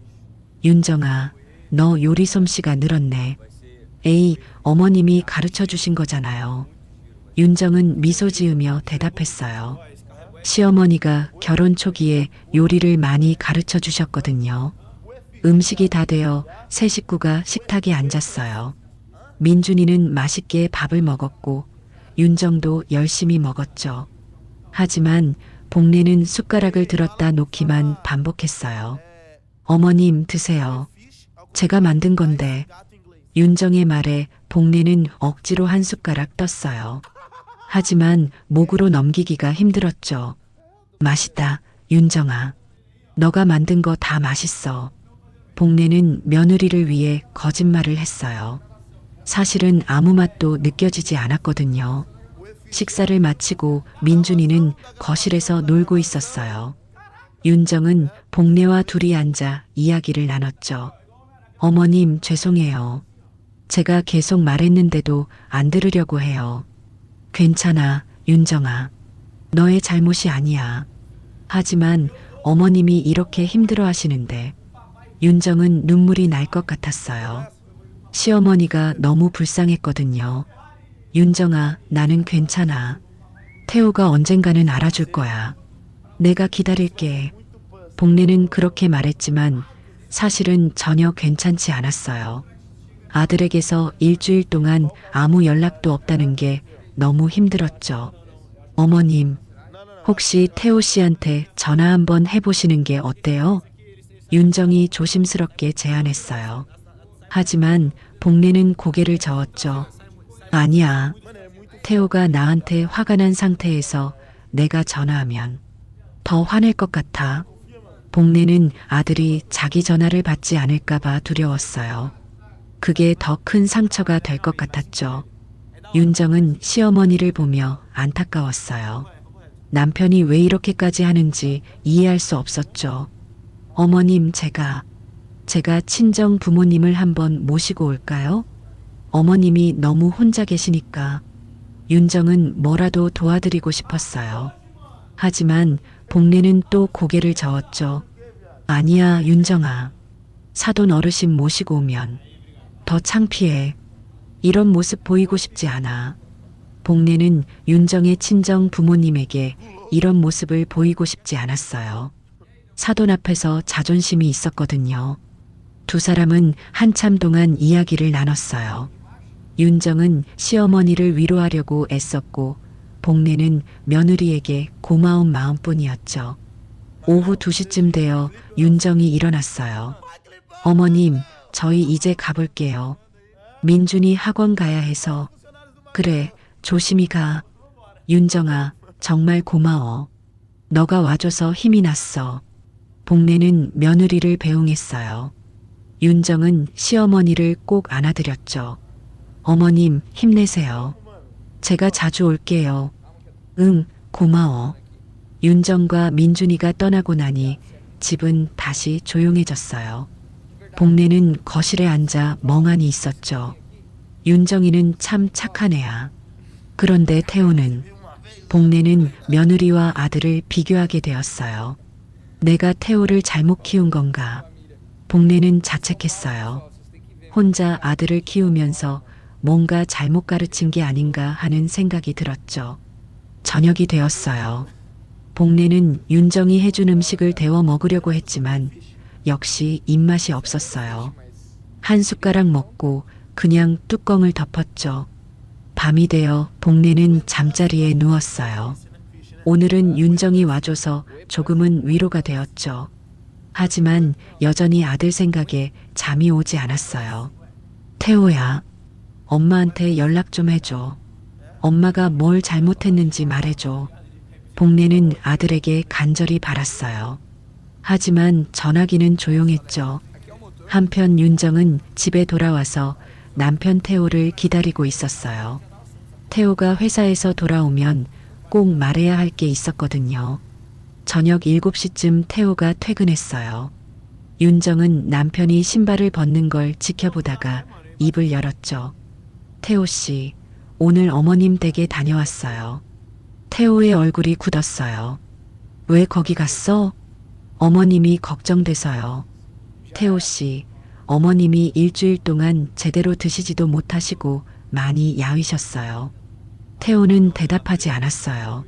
윤정아, 너 요리 솜씨가 늘었네. 에이, 어머님이 가르쳐 주신 거잖아요. 윤정은 미소 지으며 대답했어요. 시어머니가 결혼 초기에 요리를 많이 가르쳐 주셨거든요. 음식이 다 되어 세 식구가 식탁에 앉았어요. 민준이는 맛있게 밥을 먹었고 윤정도 열심히 먹었죠. 하지만 복례는 숟가락을 들었다 놓기만 반복했어요. 어머님, 드세요. 제가 만든 건데. 윤정의 말에 복례는 억지로 한 숟가락 떴어요. 하지만 목으로 넘기기가 힘들었죠. 맛있다, 윤정아. 너가 만든 거 다 맛있어. 복례는 며느리를 위해 거짓말을 했어요. 사실은 아무 맛도 느껴지지 않았거든요. 식사를 마치고 민준이는 거실에서 놀고 있었어요. 윤정은 복례와 둘이 앉아 이야기를 나눴죠. 어머님, 죄송해요. 제가 계속 말했는데도 안 들으려고 해요. 괜찮아, 윤정아. 너의 잘못이 아니야. 하지만 어머님이 이렇게 힘들어 하시는데. 윤정은 눈물이 날 것 같았어요. 시어머니가 너무 불쌍했거든요. 윤정아, 나는 괜찮아. 태호가 언젠가는 알아줄 거야. 내가 기다릴게. 복례는 그렇게 말했지만 사실은 전혀 괜찮지 않았어요. 아들에게서 일주일 동안 아무 연락도 없다는 게 너무 힘들었죠. 어머님, 혹시 태호 씨한테 전화 한번 해보시는 게 어때요? 윤정이 조심스럽게 제안했어요. 하지만 복례는 고개를 저었죠. 아니야. 태호가 나한테 화가 난 상태에서 내가 전화하면 더 화낼 것 같아. 복례는 아들이 자기 전화를 받지 않을까봐 두려웠어요. 그게 더 큰 상처가 될 것 같았죠. 윤정은 시어머니를 보며 안타까웠어요. 남편이 왜 이렇게까지 하는지 이해할 수 없었죠. 어머님, 제가 친정 부모님을 한번 모시고 올까요? 어머님이 너무 혼자 계시니까. 윤정은 뭐라도 도와드리고 싶었어요. 하지만 복례는 또 고개를 저었죠. 아니야, 윤정아. 사돈 어르신 모시고 오면 더 창피해. 이런 모습 보이고 싶지 않아. 복례는 윤정의 친정 부모님에게 이런 모습을 보이고 싶지 않았어요. 사돈 앞에서 자존심이 있었거든요. 두 사람은 한참 동안 이야기를 나눴어요. 윤정은 시어머니를 위로하려고 애썼고 복례는 며느리에게 고마운 마음뿐이었죠. 오후 2시쯤 되어 윤정이 일어났어요. 어머님, 저희 이제 가볼게요. 민준이 학원 가야 해서. 그래, 조심히 가. 윤정아, 정말 고마워. 너가 와줘서 힘이 났어. 복례는 며느리를 배웅했어요. 윤정은 시어머니를 꼭 안아드렸죠. 어머님, 힘내세요. 제가 자주 올게요. 응, 고마워. 윤정과 민준이가 떠나고 나니 집은 다시 조용해졌어요. 복례는 거실에 앉아 멍하니 있었죠. 윤정이는 참 착한 애야. 그런데 태호는, 복례는 며느리와 아들을 비교하게 되었어요. 내가 태호를 잘못 키운 건가? 복례는 자책했어요. 혼자 아들을 키우면서 뭔가 잘못 가르친 게 아닌가 하는 생각이 들었죠. 저녁이 되었어요. 복례는 윤정이 해준 음식을 데워 먹으려고 했지만 역시 입맛이 없었어요. 한 숟가락 먹고 그냥 뚜껑을 덮었죠. 밤이 되어 복례는 잠자리에 누웠어요. 오늘은 윤정이 와줘서 조금은 위로가 되었죠. 하지만 여전히 아들 생각에 잠이 오지 않았어요. 태호야, 엄마한테 연락 좀 해줘. 엄마가 뭘 잘못했는지 말해줘. 복례는 아들에게 간절히 바랐어요. 하지만 전화기는 조용했죠. 한편 윤정은 집에 돌아와서 남편 태호를 기다리고 있었어요. 태호가 회사에서 돌아오면 꼭 말해야 할 게 있었거든요. 저녁 7시쯤 태호가 퇴근했어요. 윤정은 남편이 신발을 벗는 걸 지켜보다가 입을 열었죠. 태호 씨, 오늘 어머님 댁에 다녀왔어요. 태호의 얼굴이 굳었어요. 왜 거기 갔어? 어머님이 걱정돼서요. 태호 씨, 어머님이 일주일 동안 제대로 드시지도 못하시고 많이 야위셨어요. 태호는 대답하지 않았어요.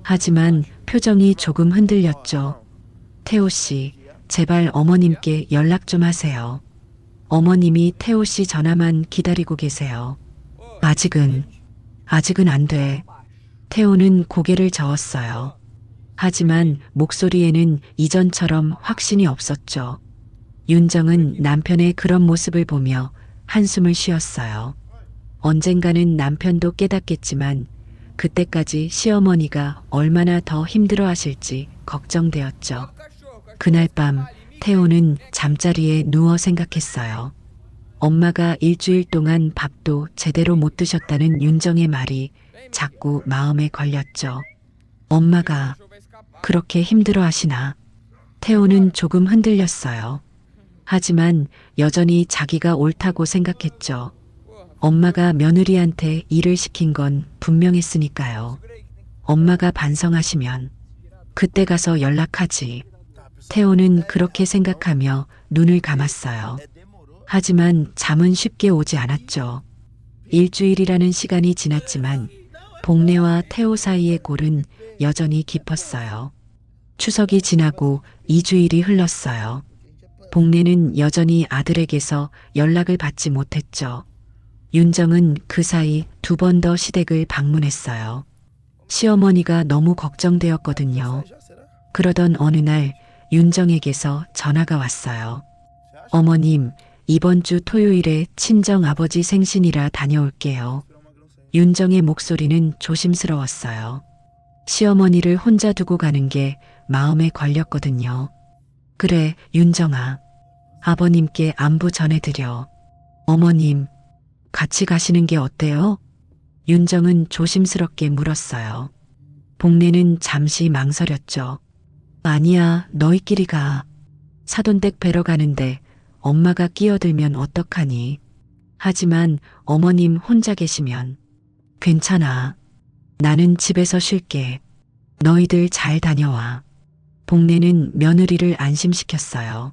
하지만 표정이 조금 흔들렸죠. 태호 씨, 제발 어머님께 연락 좀 하세요. 어머님이 태호 씨 전화만 기다리고 계세요. 아직은 안 돼. 태호는 고개를 저었어요. 하지만 목소리에는 이전처럼 확신이 없었죠. 윤정은 남편의 그런 모습을 보며 한숨을 쉬었어요. 언젠가는 남편도 깨닫겠지만 그때까지 시어머니가 얼마나 더 힘들어 하실지 걱정되었죠. 그날 밤 태호는 잠자리에 누워 생각했어요. 엄마가 일주일 동안 밥도 제대로 못 드셨다는 윤정의 말이 자꾸 마음에 걸렸죠. 엄마가 그렇게 힘들어 하시나? 태호는 조금 흔들렸어요. 하지만 여전히 자기가 옳다고 생각했죠. 엄마가 며느리한테 일을 시킨 건 분명했으니까요. 엄마가 반성하시면 그때 가서 연락하지. 태호는 그렇게 생각하며 눈을 감았어요. 하지만 잠은 쉽게 오지 않았죠. 일주일이라는 시간이 지났지만 복례와 태호 사이의 골은 여전히 깊었어요. 추석이 지나고 2주일이 흘렀어요. 복례는 여전히 아들에게서 연락을 받지 못했죠. 윤정은 그 사이 2번 더 시댁을 방문했어요. 시어머니가 너무 걱정되었거든요. 그러던 어느 날 윤정에게서 전화가 왔어요. 어머님, 이번 주 토요일에 친정 아버지 생신이라 다녀올게요. 윤정의 목소리는 조심스러웠어요. 시어머니를 혼자 두고 가는 게 마음에 걸렸거든요. 그래, 윤정아. 아버님께 안부 전해드려. 어머님, 같이 가시는 게 어때요? 윤정은 조심스럽게 물었어요. 복례는 잠시 망설였죠. 아니야, 너희끼리 가. 사돈댁 뵈러 가는데 엄마가 끼어들면 어떡하니? 하지만 어머님 혼자 계시면 괜찮아. 나는 집에서 쉴게. 너희들 잘 다녀와. 복례는 며느리를 안심시켰어요.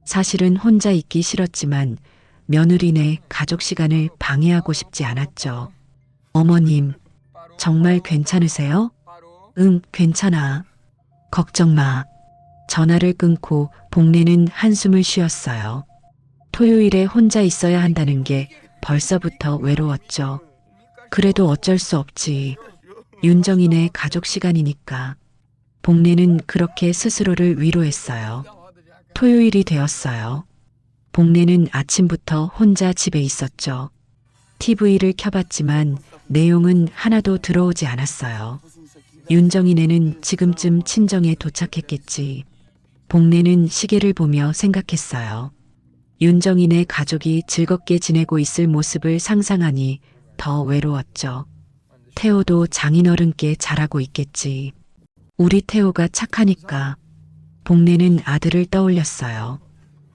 사실은 혼자 있기 싫었지만 며느리네 가족 시간을 방해하고 싶지 않았죠. 어머님, 정말 괜찮으세요? 응, 괜찮아. 걱정 마. 전화를 끊고 복례는 한숨을 쉬었어요. 토요일에 혼자 있어야 한다는 게 벌써부터 외로웠죠. 그래도 어쩔 수 없지. 윤정이네 가족 시간이니까. 복례는 그렇게 스스로를 위로했어요. 토요일이 되었어요. 복례는 아침부터 혼자 집에 있었죠. TV를 켜봤지만 내용은 하나도 들어오지 않았어요. 윤정이네는 지금쯤 친정에 도착했겠지. 복례는 시계를 보며 생각했어요. 윤정이네 가족이 즐겁게 지내고 있을 모습을 상상하니 더 외로웠죠. 태호도 장인어른께 잘하고 있겠지. 우리 태호가 착하니까. 복례는 아들을 떠올렸어요.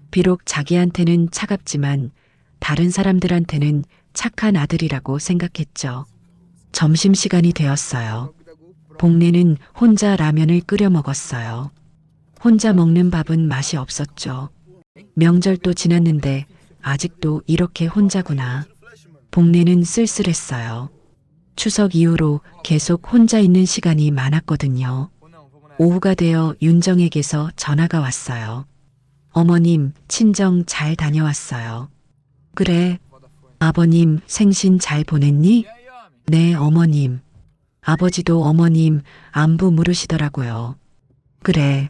비록 자기한테는 차갑지만 다른 사람들한테는 착한 아들이라고 생각했죠. 점심시간이 되었어요. 복례는 혼자 라면을 끓여 먹었어요. 혼자 먹는 밥은 맛이 없었죠. 명절도 지났는데 아직도 이렇게 혼자구나. 복례는 쓸쓸했어요. 추석 이후로 계속 혼자 있는 시간이 많았거든요. 오후가 되어 윤정에게서 전화가 왔어요. 어머님, 친정 잘 다녀왔어요. 그래, 아버님 생신 잘 보냈니? 네, 어머님. 아버지도 어머님 안부 물으시더라고요. 그래,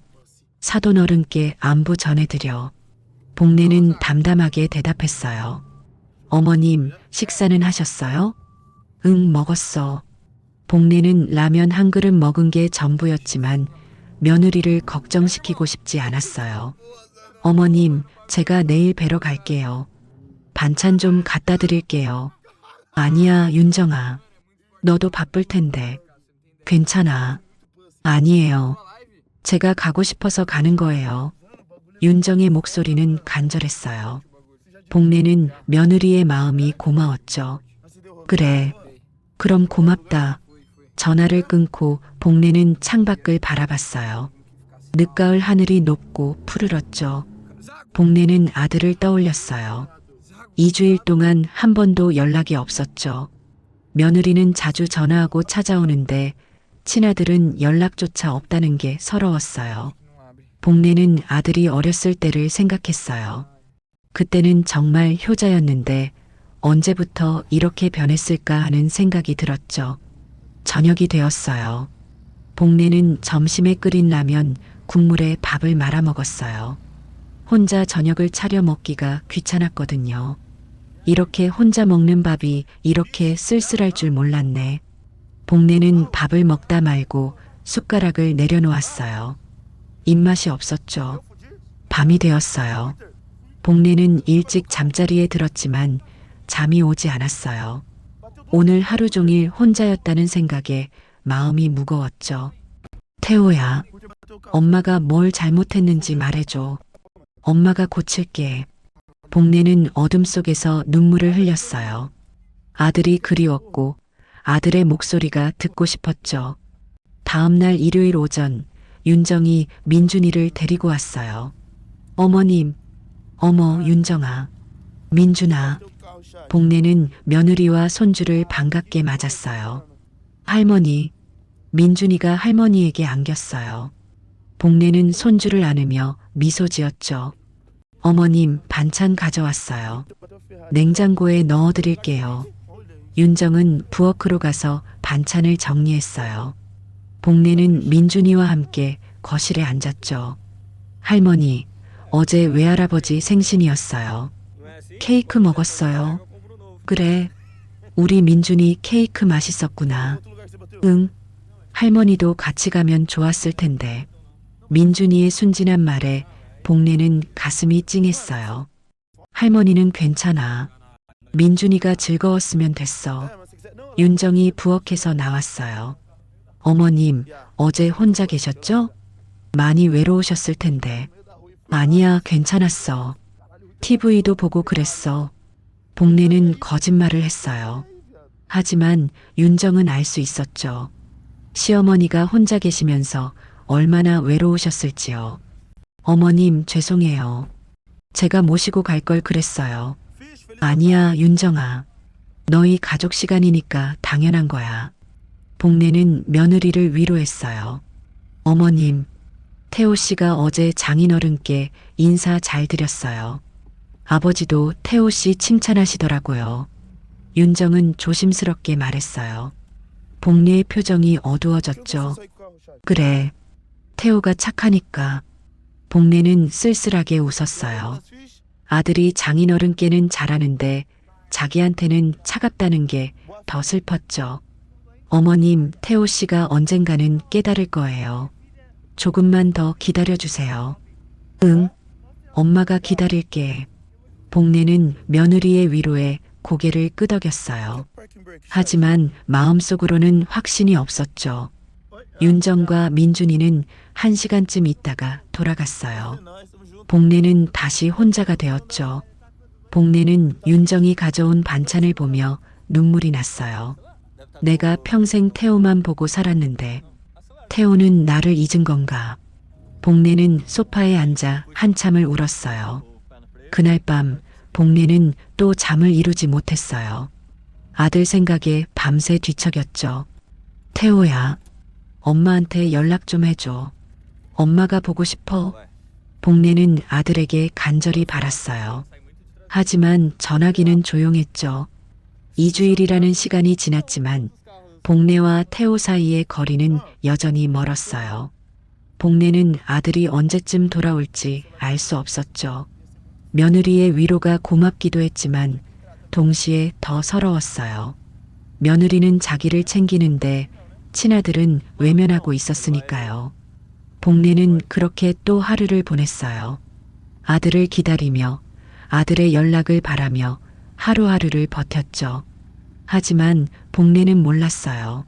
사돈 어른께 안부 전해드려. 복례는 담담하게 대답했어요. 어머님, 식사는 하셨어요? 응, 먹었어. 복례는 라면 한 그릇 먹은 게 전부였지만 며느리를 걱정시키고 싶지 않았어요. 어머님, 제가 내일 뵈러 갈게요. 반찬 좀 갖다 드릴게요. 아니야, 윤정아. 너도 바쁠 텐데. 괜찮아. 아니에요. 제가 가고 싶어서 가는 거예요. 윤정의 목소리는 간절했어요. 복례는 며느리의 마음이 고마웠죠. 그래, 그럼 고맙다. 전화를 끊고 복례는 창밖을 바라봤어요. 늦가을 하늘이 높고 푸르렀죠. 복례는 아들을 떠올렸어요. 2주일 동안 한 번도 연락이 없었죠. 며느리는 자주 전화하고 찾아오는데 친아들은 연락조차 없다는 게 서러웠어요. 복례는 아들이 어렸을 때를 생각했어요. 그때는 정말 효자였는데 언제부터 이렇게 변했을까 하는 생각이 들었죠. 저녁이 되었어요. 복례는 점심에 끓인 라면, 국물에 밥을 말아 먹었어요. 혼자 저녁을 차려 먹기가 귀찮았거든요. 이렇게 혼자 먹는 밥이 이렇게 쓸쓸할 줄 몰랐네. 복례는 밥을 먹다 말고 숟가락을 내려놓았어요. 입맛이 없었죠. 밤이 되었어요. 복례는 일찍 잠자리에 들었지만 잠이 오지 않았어요. 오늘 하루 종일 혼자였다는 생각에 마음이 무거웠죠. 태호야, 엄마가 뭘 잘못했는지 말해줘. 엄마가 고칠게. 복례는 어둠 속에서 눈물을 흘렸어요. 아들이 그리웠고 아들의 목소리가 듣고 싶었죠. 다음 날 일요일 오전 윤정이 민준이를 데리고 왔어요. 어머님, 어머 윤정아, 민준아. 복내는 며느리와 손주를 반갑게 맞았어요. 할머니. 민준이가 할머니에게 안겼어요. 복내는 손주를 안으며 미소 지었죠. 어머님, 반찬 가져왔어요. 냉장고에 넣어드릴게요. 윤정은 부엌으로 가서 반찬을 정리했어요. 복내는 민준이와 함께 거실에 앉았죠. 할머니, 어제 외할아버지 생신이었어요. 케이크 먹었어요. 그래, 우리 민준이 케이크 맛있었구나. 응, 할머니도 같이 가면 좋았을 텐데. 민준이의 순진한 말에 복내는 가슴이 찡했어요. 할머니는 괜찮아. 민준이가 즐거웠으면 됐어. 윤정이 부엌에서 나왔어요. 어머님, 어제 혼자 계셨죠? 많이 외로우셨을 텐데. 아니야, 괜찮았어. TV도 보고 그랬어. 복내는 거짓말을 했어요. 하지만 윤정은 알 수 있었죠. 시어머니가 혼자 계시면서 얼마나 외로우셨을지요. 어머님, 죄송해요. 제가 모시고 갈 걸 그랬어요. 아니야, 윤정아. 너희 가족 시간이니까 당연한 거야. 복내는 며느리를 위로했어요. 어머님, 태호 씨가 어제 장인어른께 인사 잘 드렸어요. 아버지도 태호 씨 칭찬하시더라고요. 윤정은 조심스럽게 말했어요. 복내의 표정이 어두워졌죠. 그래, 태호가 착하니까. 복내는 쓸쓸하게 웃었어요. 아들이 장인어른께는 잘하는데 자기한테는 차갑다는 게 더 슬펐죠. 어머님, 태호 씨가 언젠가는 깨달을 거예요. 조금만 더 기다려주세요. 응, 엄마가 기다릴게. 복내는 며느리의 위로에 고개를 끄덕였어요. 하지만 마음속으로는 확신이 없었죠. 윤정과 민준이는 1시간쯤 있다가 돌아갔어요. 복내는 다시 혼자가 되었죠. 복내는 윤정이 가져온 반찬을 보며 눈물이 났어요. 내가 평생 태호만 보고 살았는데 태호는 나를 잊은 건가? 복내는 소파에 앉아 한참을 울었어요. 그날 밤 복내는 또 잠을 이루지 못했어요. 아들 생각에 밤새 뒤척였죠. 태호야, 엄마한테 연락 좀 해줘. 엄마가 보고 싶어. 복내는 아들에게 간절히 바랐어요. 하지만 전화기는 조용했죠. 2주일이라는 시간이 지났지만 복내와 태호 사이의 거리는 여전히 멀었어요. 복내는 아들이 언제쯤 돌아올지 알 수 없었죠. 며느리의 위로가 고맙기도 했지만 동시에 더 서러웠어요. 며느리는 자기를 챙기는데 친아들은 외면하고 있었으니까요. 복내는 그렇게 또 하루를 보냈어요. 아들을 기다리며 아들의 연락을 바라며 하루하루를 버텼죠. 하지만 복내는 몰랐어요.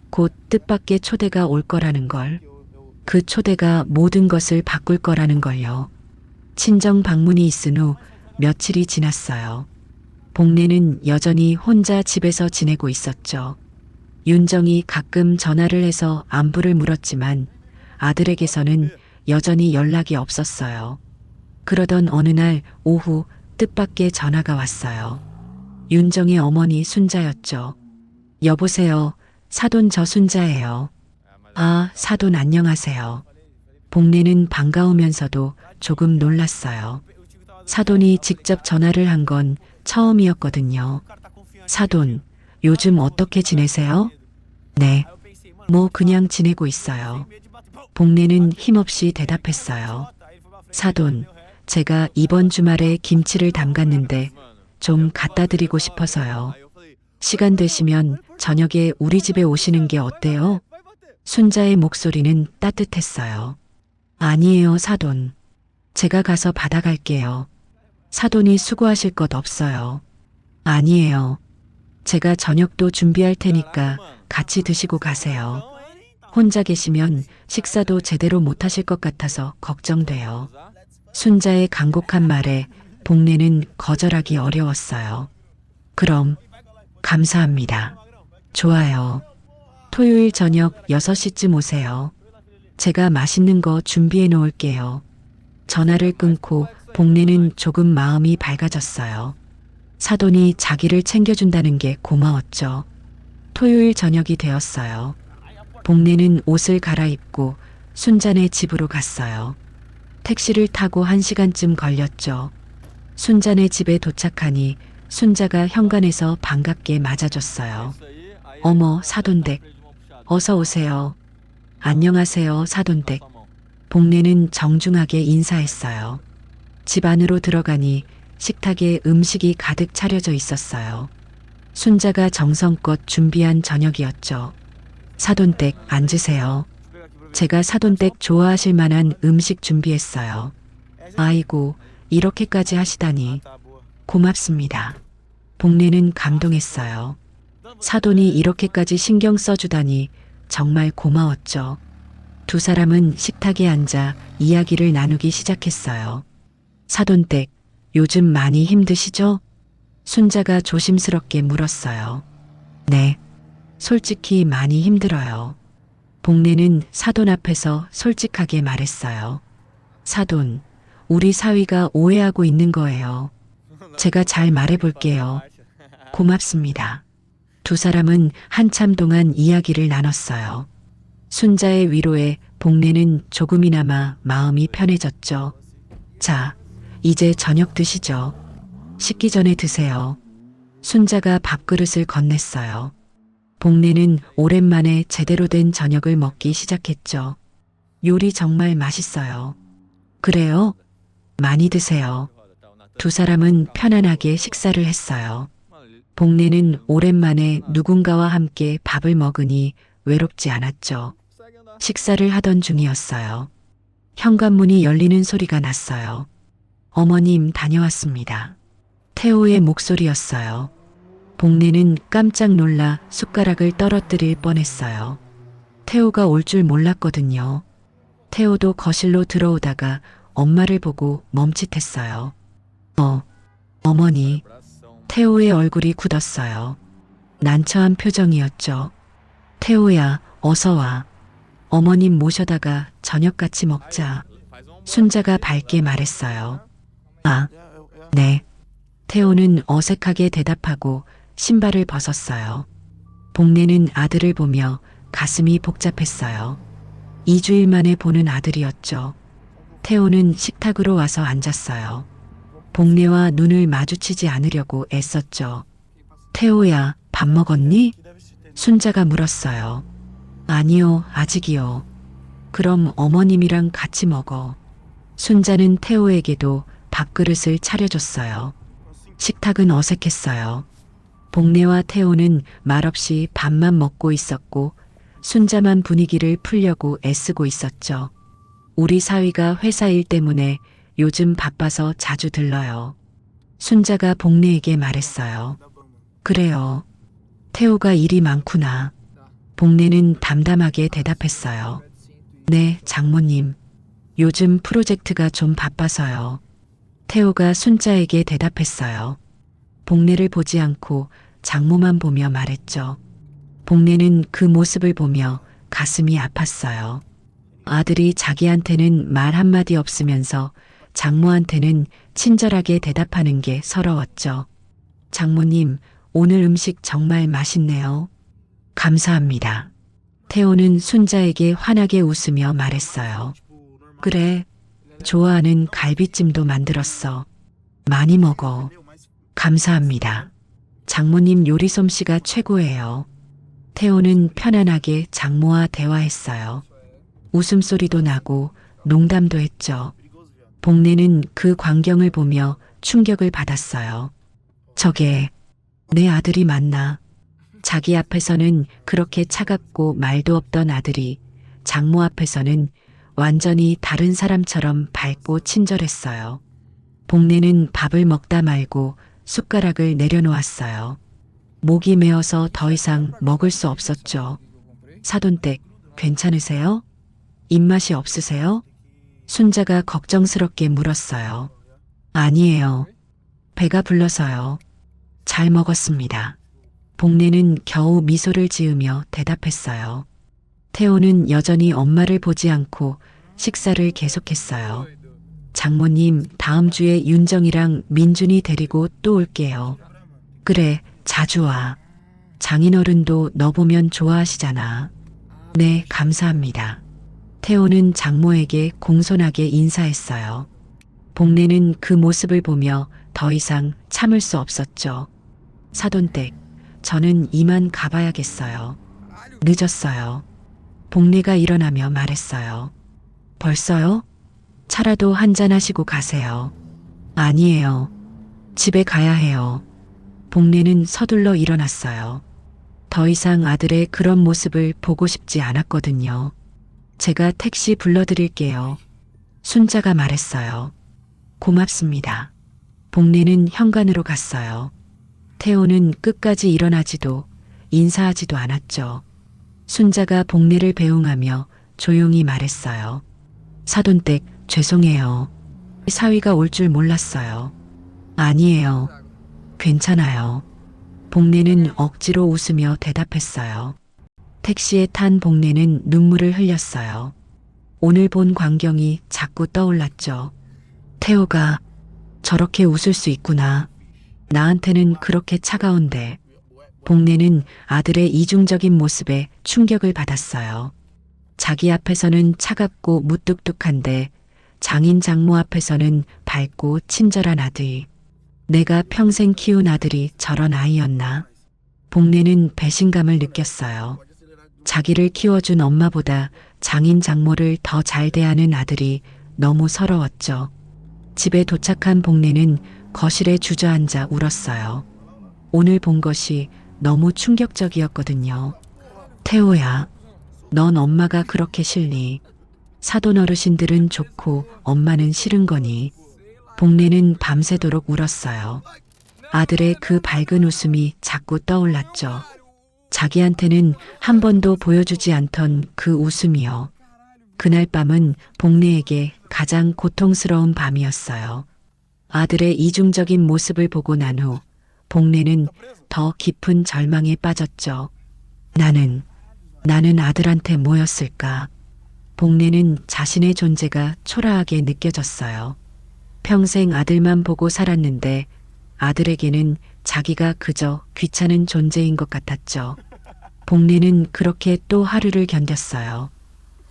곧 뜻밖의 초대가 올 거라는 걸. 그 초대가 모든 것을 바꿀 거라는 걸요. 친정 방문이 있은 후 며칠이 지났어요. 복내는 여전히 혼자 집에서 지내고 있었죠. 윤정이 가끔 전화를 해서 안부를 물었지만 아들에게서는 여전히 연락이 없었어요. 그러던 어느 날 오후 뜻밖의 전화가 왔어요. 윤정의 어머니 순자였죠. 여보세요. 사돈 저 순자예요. 아, 사돈 안녕하세요. 복내는 반가우면서도 조금 놀랐어요. 사돈이 직접 전화를 한 건 처음이었거든요. 사돈, 요즘 어떻게 지내세요? 네, 뭐 그냥 지내고 있어요. 복내는 힘없이 대답했어요. 사돈, 제가 이번 주말에 김치를 담갔는데 좀 갖다 드리고 싶어서요. 시간 되시면 저녁에 우리 집에 오시는 게 어때요? 순자의 목소리는 따뜻했어요. 아니에요, 사돈. 제가 가서 받아갈게요. 사돈이 수고하실 것 없어요. 아니에요. 제가 저녁도 준비할 테니까 같이 드시고 가세요. 혼자 계시면 식사도 제대로 못하실 것 같아서 걱정돼요. 순자의 간곡한 말에 복내는 거절하기 어려웠어요. 그럼 감사합니다. 좋아요. 토요일 저녁 6시쯤 오세요. 제가 맛있는 거 준비해 놓을게요. 전화를 끊고 복내는 조금 마음이 밝아졌어요. 사돈이 자기를 챙겨준다는 게 고마웠죠. 토요일 저녁이 되었어요. 복내는 옷을 갈아입고 순자네 집으로 갔어요. 택시를 타고 1시간쯤 걸렸죠. 순자네 집에 도착하니 순자가 현관에서 반갑게 맞아줬어요. 어머, 사돈댁. 어서 오세요. 안녕하세요, 사돈댁. 복내는 정중하게 인사했어요. 집 안으로 들어가니 식탁에 음식이 가득 차려져 있었어요. 순자가 정성껏 준비한 저녁이었죠. 사돈댁, 앉으세요. 제가 사돈댁 좋아하실 만한 음식 준비했어요. 아이고, 이렇게까지 하시다니. 고맙습니다. 복내는 감동했어요. 사돈이 이렇게까지 신경 써주다니 정말 고마웠죠. 두 사람은 식탁에 앉아 이야기를 나누기 시작했어요. 사돈댁, 요즘 많이 힘드시죠? 순자가 조심스럽게 물었어요. 네, 솔직히 많이 힘들어요. 복내는 사돈 앞에서 솔직하게 말했어요. 사돈, 우리 사위가 오해하고 있는 거예요. 제가 잘 말해볼게요. 고맙습니다. 두 사람은 한참 동안 이야기를 나눴어요. 순자의 위로에 복내는 조금이나마 마음이 편해졌죠. 자, 이제 저녁 드시죠. 식기 전에 드세요. 순자가 밥그릇을 건넸어요. 복내는 오랜만에 제대로 된 저녁을 먹기 시작했죠. 요리 정말 맛있어요. 그래요? 많이 드세요. 두 사람은 편안하게 식사를 했어요. 복내는 오랜만에 누군가와 함께 밥을 먹으니 외롭지 않았죠. 식사를 하던 중이었어요. 현관문이 열리는 소리가 났어요. 어머님 다녀왔습니다. 태호의 목소리였어요. 복내는 깜짝 놀라 숟가락을 떨어뜨릴 뻔했어요. 태호가 올 줄 몰랐거든요. 태호도 거실로 들어오다가 엄마를 보고 멈칫했어요. 어머니. 태호의 얼굴이 굳었어요. 난처한 표정이었죠. 태호야, 어서 와. 어머님 모셔다가 저녁 같이 먹자. 순자가 밝게 말했어요. 아, 네. 태호는 어색하게 대답하고 신발을 벗었어요. 복내는 아들을 보며 가슴이 복잡했어요. 2주일 만에 보는 아들이었죠. 태호는 식탁으로 와서 앉았어요. 복내와 눈을 마주치지 않으려고 애썼죠. 태호야, 밥 먹었니? 순자가 물었어요. 아니요, 아직이요. 그럼 어머님이랑 같이 먹어. 순자는 태호에게도 밥그릇을 차려줬어요. 식탁은 어색했어요. 복내와 태호는 말없이 밥만 먹고 있었고 순자만 분위기를 풀려고 애쓰고 있었죠. 우리 사위가 회사 일 때문에 요즘 바빠서 자주 들러요. 순자가 복내에게 말했어요. 그래요. 태호가 일이 많구나. 복내는 담담하게 대답했어요. 네, 장모님. 요즘 프로젝트가 좀 바빠서요. 태호가 순자에게 대답했어요. 복내를 보지 않고 장모만 보며 말했죠. 복내는 그 모습을 보며 가슴이 아팠어요. 아들이 자기한테는 말 한마디 없으면서 장모한테는 친절하게 대답하는 게 서러웠죠. 장모님, 오늘 음식 정말 맛있네요. 감사합니다. 태호는 순자에게 환하게 웃으며 말했어요. 그래, 좋아하는 갈비찜도 만들었어. 많이 먹어. 감사합니다. 장모님 요리 솜씨가 최고예요. 태호는 편안하게 장모와 대화했어요. 웃음소리도 나고 농담도 했죠. 복내는 그 광경을 보며 충격을 받았어요. 저게 내 아들이 맞나? 자기 앞에서는 그렇게 차갑고 말도 없던 아들이 장모 앞에서는 완전히 다른 사람처럼 밝고 친절했어요. 복내는 밥을 먹다 말고 숟가락을 내려놓았어요. 목이 메어서 더 이상 먹을 수 없었죠. 사돈댁, 괜찮으세요? 입맛이 없으세요? 순자가 걱정스럽게 물었어요. 아니에요. 배가 불러서요. 잘 먹었습니다. 복내는 겨우 미소를 지으며 대답했어요. 태호는 여전히 엄마를 보지 않고 식사를 계속했어요. 장모님, 다음 주에 윤정이랑 민준이 데리고 또 올게요. 그래, 자주 와. 장인어른도 너 보면 좋아하시잖아. 네, 감사합니다. 태호는 장모에게 공손하게 인사했어요. 복례는 그 모습을 보며 더 이상 참을 수 없었죠. 사돈댁, 저는 이만 가봐야겠어요. 늦었어요. 복례가 일어나며 말했어요. 벌써요? 차라도 한잔 하시고 가세요. 아니에요. 집에 가야 해요. 복례는 서둘러 일어났어요. 더 이상 아들의 그런 모습을 보고 싶지 않았거든요. 제가 택시 불러드릴게요. 순자가 말했어요. 고맙습니다. 복례는 현관으로 갔어요. 태호는 끝까지 일어나지도 인사하지도 않았죠. 순자가 복례를 배웅하며 조용히 말했어요. 사돈댁, 죄송해요. 사위가 올 줄 몰랐어요. 아니에요. 괜찮아요. 복례는 억지로 웃으며 대답했어요. 택시에 탄 복례는 눈물을 흘렸어요. 오늘 본 광경이 자꾸 떠올랐죠. 태호가 저렇게 웃을 수 있구나. 나한테는 그렇게 차가운데. 복례는 아들의 이중적인 모습에 충격을 받았어요. 자기 앞에서는 차갑고 무뚝뚝한데 장인 장모 앞에서는 밝고 친절한 아들. 내가 평생 키운 아들이 저런 아이였나? 복례는 배신감을 느꼈어요. 자기를 키워준 엄마보다 장인 장모를 더 잘 대하는 아들이 너무 서러웠죠. 집에 도착한 복례는 거실에 주저앉아 울었어요. 오늘 본 것이 너무 충격적이었거든요. 태호야, 넌 엄마가 그렇게 싫니? 사돈 어르신들은 좋고 엄마는 싫은 거니? 복례는 밤새도록 울었어요. 아들의 그 밝은 웃음이 자꾸 떠올랐죠. 자기한테는 한 번도 보여주지 않던 그 웃음이요. 그날 밤은 복례에게 가장 고통스러운 밤이었어요. 아들의 이중적인 모습을 보고 난 후 복례는 더 깊은 절망에 빠졌죠. 나는 아들한테 뭐였을까? 복례는 자신의 존재가 초라하게 느껴졌어요. 평생 아들만 보고 살았는데 아들에게는 자기가 그저 귀찮은 존재인 것 같았죠. 복례는 그렇게 또 하루를 견뎠어요.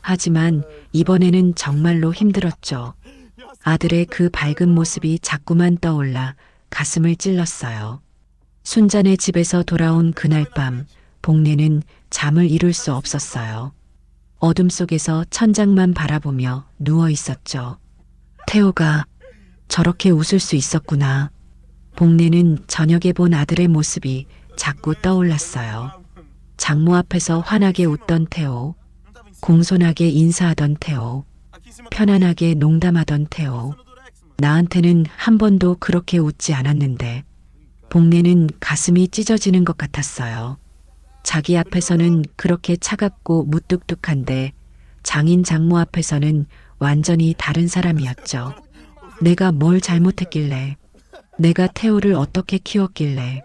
하지만 이번에는 정말로 힘들었죠. 아들의 그 밝은 모습이 자꾸만 떠올라 가슴을 찔렀어요. 순자네 집에서 돌아온 그날 밤, 복례는 잠을 이룰 수 없었어요. 어둠 속에서 천장만 바라보며 누워 있었죠. 태호가 저렇게 웃을 수 있었구나. 복례는 저녁에 본 아들의 모습이 자꾸 떠올랐어요. 장모 앞에서 환하게 웃던 태호, 공손하게 인사하던 태호, 편안하게 농담하던 태호. 나한테는 한 번도 그렇게 웃지 않았는데. 복례는 가슴이 찢어지는 것 같았어요. 자기 앞에서는 그렇게 차갑고 무뚝뚝한데 장인 장모 앞에서는 완전히 다른 사람이었죠. 내가 뭘 잘못했길래, 내가 태호를 어떻게 키웠길래.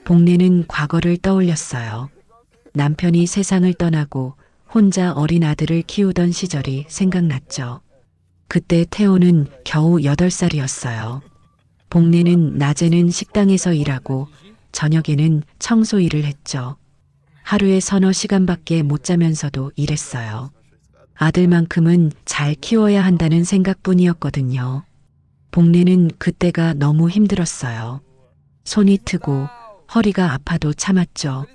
복례는 과거를 떠올렸어요. 남편이 세상을 떠나고 혼자 어린 아들을 키우던 시절이 생각났죠. 그때 태호는 겨우 8살이었어요. 복례는 낮에는 식당에서 일하고 저녁에는 청소 일을 했죠. 하루에 서너 시간밖에 못 자면서도 일했어요. 아들만큼은 잘 키워야 한다는 생각뿐이었거든요. 복례는 그때가 너무 힘들었어요. 손이 트고 허리가 아파도 참았죠.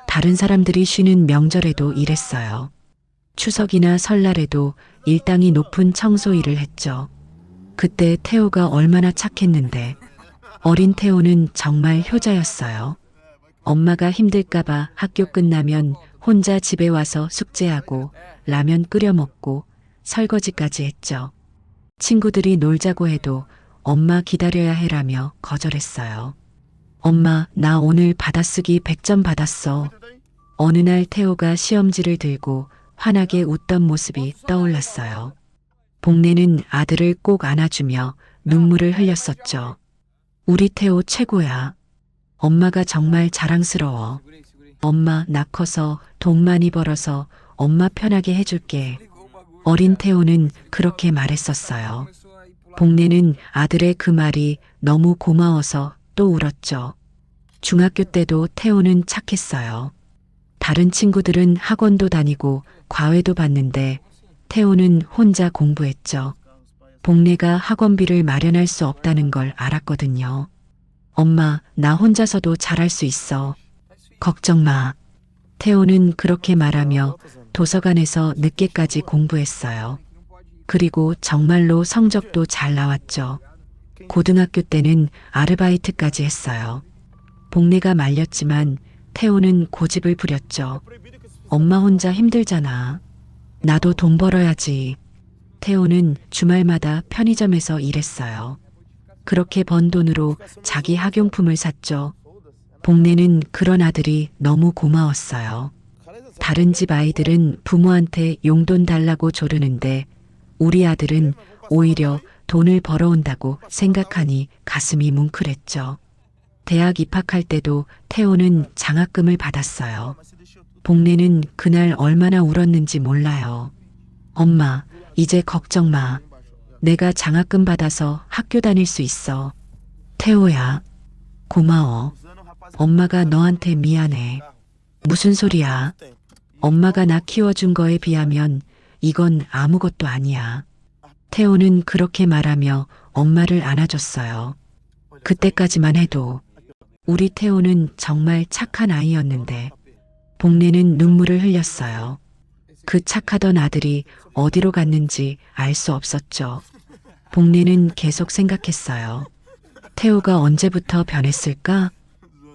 다른 사람들이 쉬는 명절에도 일했어요. 추석이나 설날에도 일당이 높은 청소 일을 했죠. 그때 태호가 얼마나 착했는데. 어린 태호는 정말 효자였어요. 엄마가 힘들까봐 학교 끝나면 혼자 집에 와서 숙제하고 라면 끓여 먹고 설거지까지 했죠. 친구들이 놀자고 해도 엄마 기다려야 해라며 거절했어요. 엄마, 나 오늘 받아쓰기 100점 받았어. 어느 날 태호가 시험지를 들고 환하게 웃던 모습이 떠올랐어요. 복례는 아들을 꼭 안아주며 눈물을 흘렸었죠. 우리 태호 최고야. 엄마가 정말 자랑스러워. 엄마, 나 커서 돈 많이 벌어서 엄마 편하게 해줄게. 어린 태호는 그렇게 말했었어요. 복례는 아들의 그 말이 너무 고마워서 또 울었죠. 중학교 때도 태호는 착했어요. 다른 친구들은 학원도 다니고 과외도 받는데 태호는 혼자 공부했죠. 복례가 학원비를 마련할 수 없다는 걸 알았거든요. 엄마, 나 혼자서도 잘할 수 있어. 걱정 마. 태호는 그렇게 말하며 도서관에서 늦게까지 공부했어요. 그리고 정말로 성적도 잘 나왔죠. 고등학교 때는 아르바이트까지 했어요. 복례가 말렸지만 태호는 고집을 부렸죠. 엄마 혼자 힘들잖아. 나도 돈 벌어야지. 태호는 주말마다 편의점에서 일했어요. 그렇게 번 돈으로 자기 학용품을 샀죠. 복례는 그런 아들이 너무 고마웠어요. 다른 집 아이들은 부모한테 용돈 달라고 조르는데 우리 아들은 오히려 돈을 벌어온다고 생각하니 가슴이 뭉클했죠. 대학 입학할 때도 태호는 장학금을 받았어요. 복례는 그날 얼마나 울었는지 몰라요. 엄마, 이제 걱정 마. 내가 장학금 받아서 학교 다닐 수 있어. 태호야, 고마워. 엄마가 너한테 미안해. 무슨 소리야? 엄마가 나 키워준 거에 비하면 이건 아무것도 아니야. 태호는 그렇게 말하며 엄마를 안아줬어요. 그때까지만 해도 우리 태호는 정말 착한 아이였는데 복례는 눈물을 흘렸어요. 그 착하던 아들이 어디로 갔는지 알 수 없었죠. 복례는 계속 생각했어요. 태호가 언제부터 변했을까?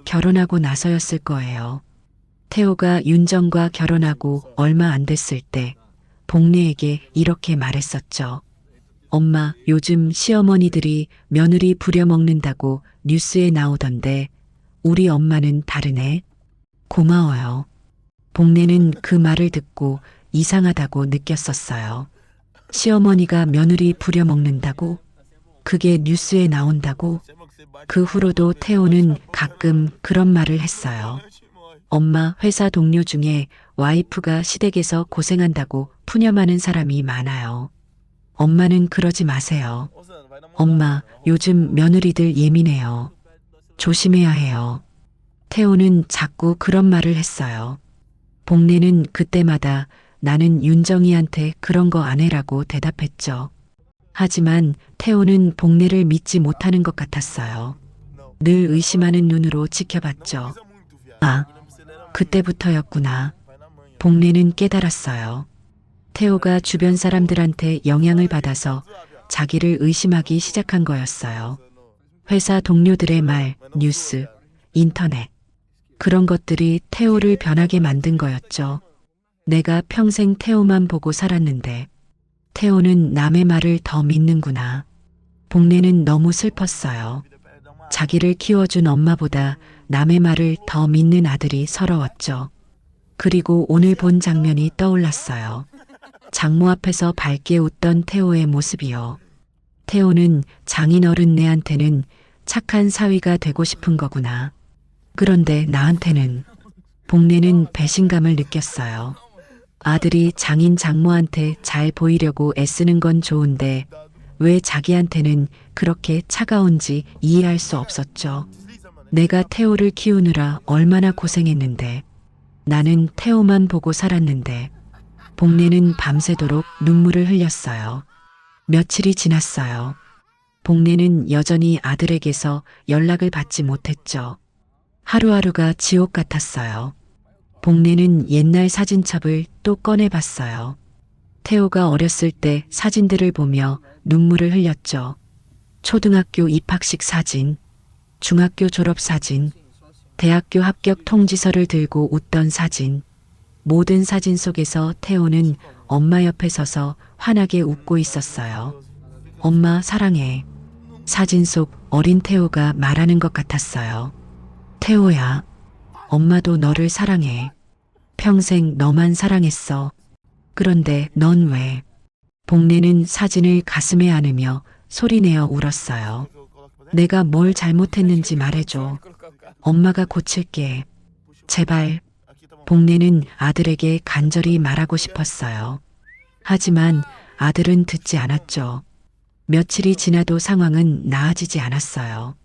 결혼하고 나서였을 거예요. 태호가 윤정과 결혼하고 얼마 안 됐을 때 복례에게 이렇게 말했었죠. 엄마, 요즘 시어머니들이 며느리 부려먹는다고 뉴스에 나오던데 우리 엄마는 다르네. 고마워요. 복례는 그 말을 듣고 이상하다고 느꼈었어요. 시어머니가 며느리 부려먹는다고? 그게 뉴스에 나온다고? 그 후로도 태호는 가끔 그런 말을 했어요. 엄마, 회사 동료 중에 와이프가 시댁에서 고생한다고 푸념하는 사람이 많아요. 엄마는 그러지 마세요. 엄마, 요즘 며느리들 예민해요. 조심해야 해요. 태호는 자꾸 그런 말을 했어요. 복례는 그때마다 나는 윤정이한테 그런 거 안 해라고 대답했죠. 하지만 태호는 복례를 믿지 못하는 것 같았어요. 늘 의심하는 눈으로 지켜봤죠. 아, 그때부터였구나. 복례는 깨달았어요. 태호가 주변 사람들한테 영향을 받아서 자기를 의심하기 시작한 거였어요. 회사 동료들의 말, 뉴스, 인터넷. 그런 것들이 태호를 변하게 만든 거였죠. 내가 평생 태호만 보고 살았는데 태호는 남의 말을 더 믿는구나. 복례는 너무 슬펐어요. 자기를 키워준 엄마보다 남의 말을 더 믿는 아들이 서러웠죠. 그리고 오늘 본 장면이 떠올랐어요. 장모 앞에서 밝게 웃던 태호의 모습이요. 태호는 장인어른네한테는 착한 사위가 되고 싶은 거구나. 그런데 나한테는. 복례는 배신감을 느꼈어요. 아들이 장인 장모한테 잘 보이려고 애쓰는 건 좋은데 왜 자기한테는 그렇게 차가운지 이해할 수 없었죠. 내가 태호를 키우느라 얼마나 고생했는데 나는 태호만 보고 살았는데. 복례는 밤새도록 눈물을 흘렸어요. 며칠이 지났어요. 복례는 여전히 아들에게서 연락을 받지 못했죠. 하루하루가 지옥 같았어요. 복례는 옛날 사진첩을 또 꺼내봤어요. 태호가 어렸을 때 사진들을 보며 눈물을 흘렸죠. 초등학교 입학식 사진, 중학교 졸업 사진, 대학교 합격 통지서를 들고 웃던 사진. 모든 사진 속에서 태호는 엄마 옆에 서서 환하게 웃고 있었어요. 엄마 사랑해. 사진 속 어린 태호가 말하는 것 같았어요. 태호야, 엄마도 너를 사랑해. 평생 너만 사랑했어. 그런데 넌 왜? 복례는 사진을 가슴에 안으며 소리내어 울었어요. 내가 뭘 잘못했는지 말해줘. 엄마가 고칠게. 제발. 복례는 아들에게 간절히 말하고 싶었어요. 하지만 아들은 듣지 않았죠. 며칠이 지나도 상황은 나아지지 않았어요.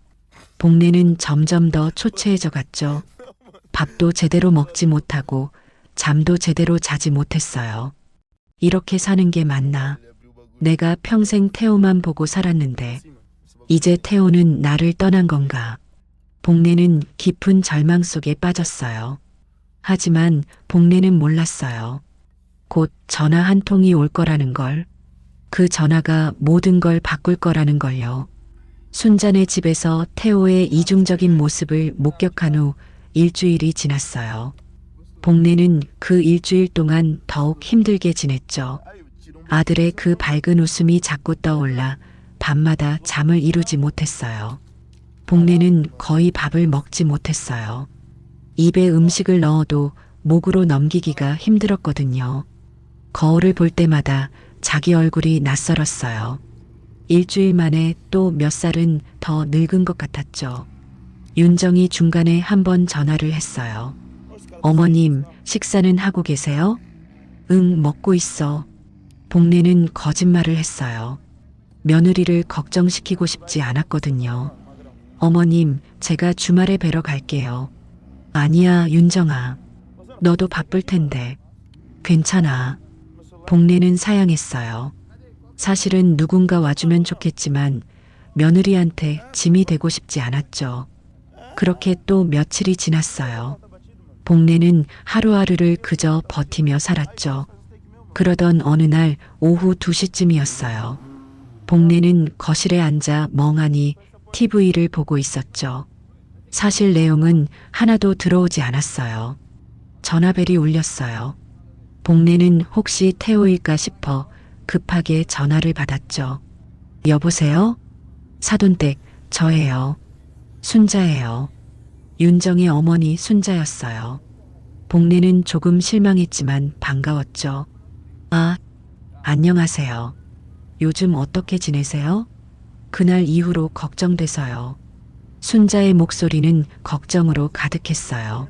복내는 점점 더 초췌해져 갔죠. 밥도 제대로 먹지 못하고 잠도 제대로 자지 못했어요. 이렇게 사는 게 맞나? 내가 평생 태호만 보고 살았는데 이제 태호는 나를 떠난 건가? 복내는 깊은 절망 속에 빠졌어요. 하지만 복내는 몰랐어요. 곧 전화 한 통이 올 거라는 걸. 그 전화가 모든 걸 바꿀 거라는 걸요. 순자네 집에서 태호의 이중적인 모습을 목격한 후 일주일이 지났어요. 복내는 그 일주일 동안 더욱 힘들게 지냈죠. 아들의 그 밝은 웃음이 자꾸 떠올라 밤마다 잠을 이루지 못했어요. 복내는 거의 밥을 먹지 못했어요. 입에 음식을 넣어도 목으로 넘기기가 힘들었거든요. 거울을 볼 때마다 자기 얼굴이 낯설었어요. 일주일 만에 또 몇 살은 더 늙은 것 같았죠. 윤정이 중간에 한 번 전화를 했어요. 어머님, 식사는 하고 계세요? 응, 먹고 있어. 복내는 거짓말을 했어요. 며느리를 걱정시키고 싶지 않았거든요. 어머님, 제가 주말에 뵈러 갈게요. 아니야, 윤정아. 너도 바쁠 텐데. 괜찮아. 복내는 사양했어요. 사실은 누군가 와주면 좋겠지만 며느리한테 짐이 되고 싶지 않았죠. 그렇게 또 며칠이 지났어요. 복내는 하루하루를 그저 버티며 살았죠. 그러던 어느 날 오후 2시쯤이었어요. 복내는 거실에 앉아 멍하니 TV를 보고 있었죠. 사실 내용은 하나도 들어오지 않았어요. 전화벨이 울렸어요. 복내는 혹시 태호일까 싶어 급하게 전화를 받았죠. 여보세요? 사돈댁, 저예요. 순자예요. 윤정의 어머니 순자였어요. 복내는 조금 실망했지만 반가웠죠. 아, 안녕하세요. 요즘 어떻게 지내세요? 그날 이후로 걱정돼서요. 순자의 목소리는 걱정으로 가득했어요.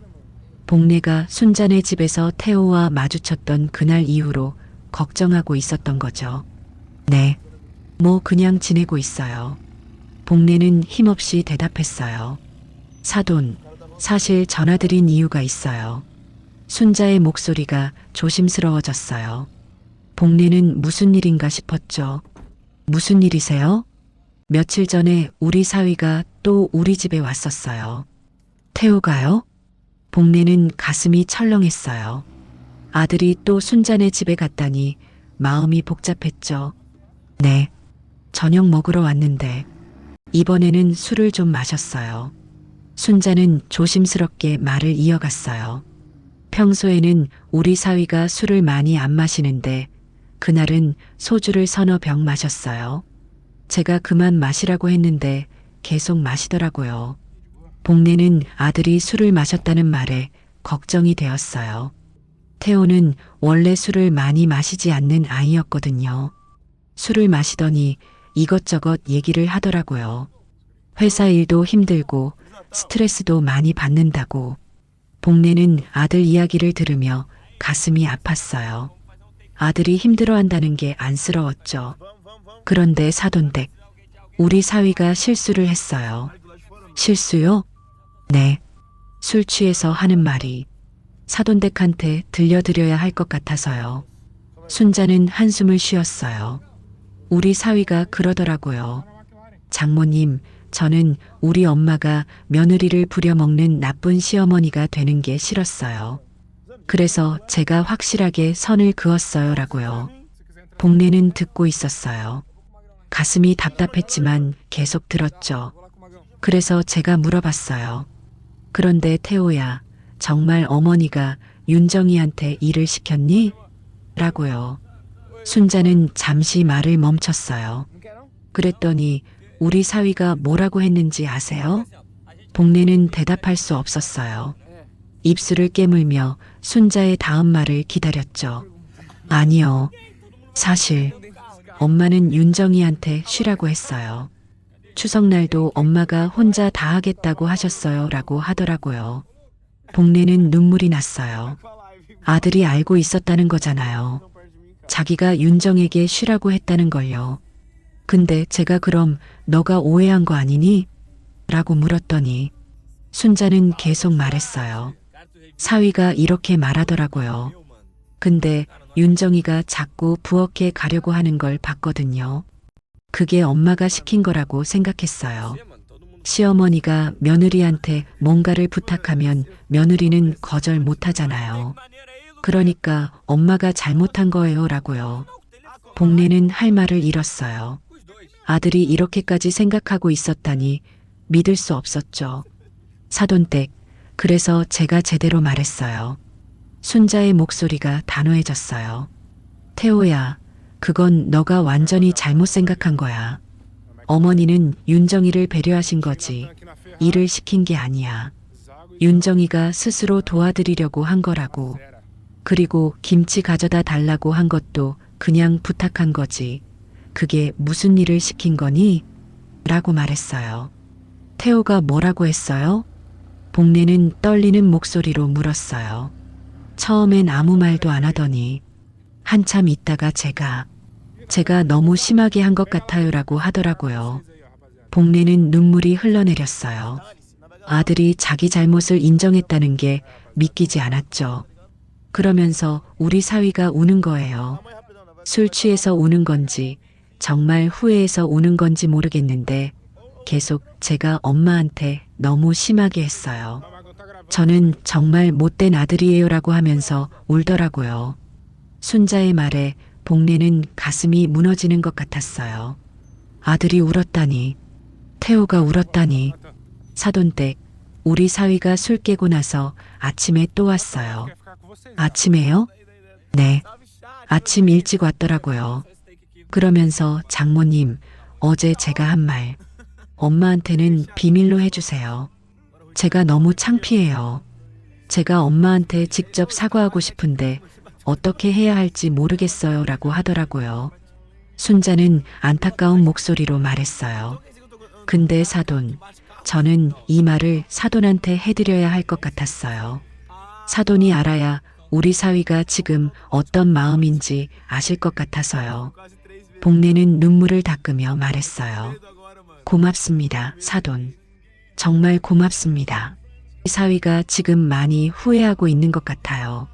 복내가 순자네 집에서 태호와 마주쳤던 그날 이후로 걱정하고 있었던 거죠. 네, 뭐 그냥 지내고 있어요. 복내는 힘없이 대답했어요. 사돈, 사실 전화드린 이유가 있어요. 순자의 목소리가 조심스러워졌어요. 복내는 무슨 일인가 싶었죠. 무슨 일이세요? 며칠 전에 우리 사위가 또 우리 집에 왔었어요. 태호가요? 복내는 가슴이 철렁했어요. 아들이 또 순자네 집에 갔다니 마음이 복잡했죠. 네, 저녁 먹으러 왔는데 이번에는 술을 좀 마셨어요. 순자는 조심스럽게 말을 이어갔어요. 평소에는 우리 사위가 술을 많이 안 마시는데 그날은 소주를 서너 병 마셨어요. 제가 그만 마시라고 했는데 계속 마시더라고요. 복내는 아들이 술을 마셨다는 말에 걱정이 되었어요. 태호는 원래 술을 많이 마시지 않는 아이였거든요. 술을 마시더니 이것저것 얘기를 하더라고요. 회사 일도 힘들고 스트레스도 많이 받는다고. 복내는 아들 이야기를 들으며 가슴이 아팠어요. 아들이 힘들어한다는 게 안쓰러웠죠. 그런데 사돈댁, 우리 사위가 실수를 했어요. 실수요? 네. 술 취해서 하는 말이 사돈댁한테 들려드려야 할 것 같아서요. 순자는 한숨을 쉬었어요. 우리 사위가 그러더라고요. 장모님, 저는 우리 엄마가 며느리를 부려먹는 나쁜 시어머니가 되는 게 싫었어요. 그래서 제가 확실하게 선을 그었어요 라고요. 복내는 듣고 있었어요. 가슴이 답답했지만 계속 들었죠. 그래서 제가 물어봤어요. 그런데 태호야, 정말 어머니가 윤정이한테 일을 시켰니? 라고요. 순자는 잠시 말을 멈췄어요. 그랬더니 우리 사위가 뭐라고 했는지 아세요? 복내는 대답할 수 없었어요. 입술을 깨물며 순자의 다음 말을 기다렸죠. 아니요. 사실 엄마는 윤정이한테 쉬라고 했어요. 추석날도 엄마가 혼자 다 하겠다고 하셨어요 라고 하더라고요. 복내는 눈물이 났어요. 아들이 알고 있었다는 거잖아요. 자기가 윤정에게 쉬라고 했다는 걸요. 근데 제가 그럼 너가 오해한 거 아니니? 라고 물었더니 순자는 계속 말했어요. 사위가 이렇게 말하더라고요. 근데 윤정이가 자꾸 부엌에 가려고 하는 걸 봤거든요. 그게 엄마가 시킨 거라고 생각했어요. 시어머니가 며느리한테 뭔가를 부탁하면 며느리는 거절 못 하잖아요. 그러니까 엄마가 잘못한 거예요 라고요. 복례는 할 말을 잃었어요. 아들이 이렇게까지 생각하고 있었다니 믿을 수 없었죠. 사돈댁, 그래서 제가 제대로 말했어요. 순자의 목소리가 단호해졌어요. 태호야, 그건 너가 완전히 잘못 생각한 거야. 어머니는 윤정이를 배려하신 거지. 일을 시킨 게 아니야. 윤정이가 스스로 도와드리려고 한 거라고. 그리고 김치 가져다 달라고 한 것도 그냥 부탁한 거지. 그게 무슨 일을 시킨 거니? 라고 말했어요. 태호가 뭐라고 했어요? 복례는 떨리는 목소리로 물었어요. 처음엔 아무 말도 안 하더니 한참 있다가 제가 너무 심하게 한 것 같아요라고 하더라고요. 복례는 눈물이 흘러내렸어요. 아들이 자기 잘못을 인정했다는 게 믿기지 않았죠. 그러면서 우리 사위가 우는 거예요. 술 취해서 우는 건지 정말 후회해서 우는 건지 모르겠는데 계속 제가 엄마한테 너무 심하게 했어요. 저는 정말 못된 아들이에요라고 하면서 울더라고요. 순자의 말에 복례는 가슴이 무너지는 것 같았어요. 아들이 울었다니, 태호가 울었다니. 사돈댁, 우리 사위가 술 깨고 나서 아침에 또 왔어요. 아침에요? 네. 아침 일찍 왔더라고요. 그러면서 장모님, 어제 제가 한 말, 엄마한테는 비밀로 해주세요. 제가 너무 창피해요. 제가 엄마한테 직접 사과하고 싶은데 어떻게 해야 할지 모르겠어요 라고 하더라고요. 순자는 안타까운 목소리로 말했어요. 근데 사돈, 저는 이 말을 사돈한테 해드려야 할 것 같았어요. 사돈이 알아야 우리 사위가 지금 어떤 마음인지 아실 것 같아서요. 복례는 눈물을 닦으며 말했어요. 고맙습니다, 사돈. 정말 고맙습니다. 사위가 지금 많이 후회하고 있는 것 같아요.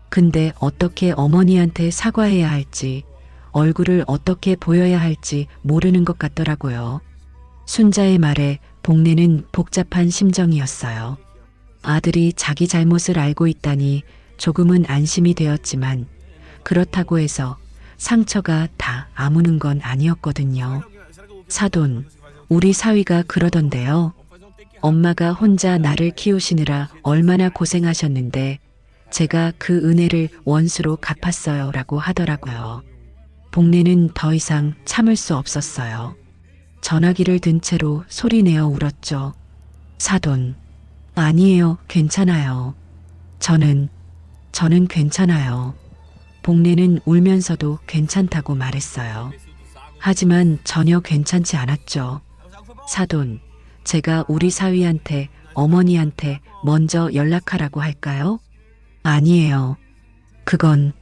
근데 어떻게 어머니한테 사과해야 할지, 얼굴을 어떻게 보여야 할지 모르는 것 같더라고요. 순자의 말에 복례는 복잡한 심정이었어요. 아들이 자기 잘못을 알고 있다니 조금은 안심이 되었지만 그렇다고 해서 상처가 다 아무는 건 아니었거든요. 사돈, 우리 사위가 그러던데요. 엄마가 혼자 나를 키우시느라 얼마나 고생하셨는데 제가 그 은혜를 원수로 갚았어요 라고 하더라고요. 복례는 더 이상 참을 수 없었어요. 전화기를 든 채로 소리내어 울었죠. 사돈, 아니에요, 괜찮아요. 저는 괜찮아요. 복례는 울면서도 괜찮다고 말했어요. 하지만 전혀 괜찮지 않았죠. 사돈, 제가 우리 사위한테, 어머니한테 먼저 연락하라고 할까요? 아니에요. 그건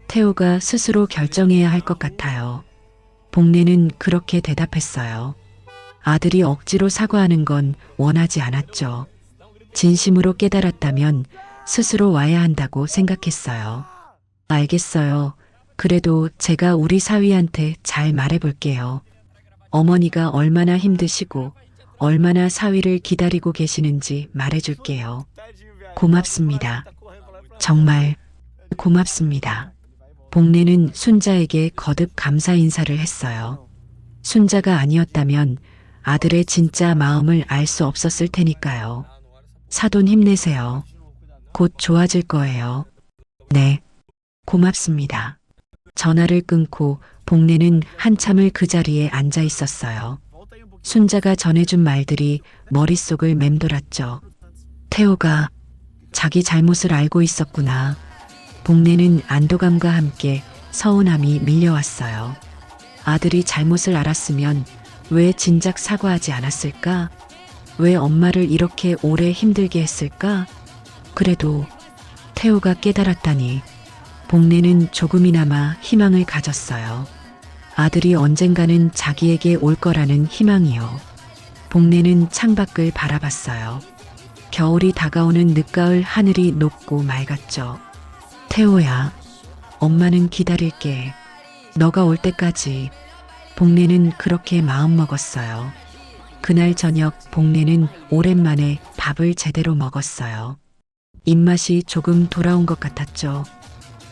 태호가 스스로 결정해야 할 것 같아요. 복례는 그렇게 대답했어요. 아들이 억지로 사과하는 건 원하지 않았죠. 진심으로 깨달았다면 스스로 와야 한다고 생각했어요. 알겠어요. 그래도 제가 우리 사위한테 잘 말해볼게요. 어머니가 얼마나 힘드시고 얼마나 사위를 기다리고 계시는지 말해줄게요. 고맙습니다. 정말 고맙습니다. 복례는 순자에게 거듭 감사 인사를 했어요. 순자가 아니었다면 아들의 진짜 마음을 알 수 없었을 테니까요. 사돈 힘내세요. 곧 좋아질 거예요. 네, 고맙습니다. 전화를 끊고 복례는 한참을 그 자리에 앉아 있었어요. 순자가 전해준 말들이 머릿속을 맴돌았죠. 태호가 자기 잘못을 알고 있었구나. 복례는 안도감과 함께 서운함이 밀려왔어요. 아들이 잘못을 알았으면 왜 진작 사과하지 않았을까? 왜 엄마를 이렇게 오래 힘들게 했을까? 그래도 태호가 깨달았다니 복례는 조금이나마 희망을 가졌어요. 아들이 언젠가는 자기에게 올 거라는 희망이요. 복례는 창밖을 바라봤어요. 겨울이 다가오는 늦가을 하늘이 높고 맑았죠. 태호야, 엄마는 기다릴게. 너가 올 때까지. 복례는 그렇게 마음먹었어요. 그날 저녁 복례는 오랜만에 밥을 제대로 먹었어요. 입맛이 조금 돌아온 것 같았죠.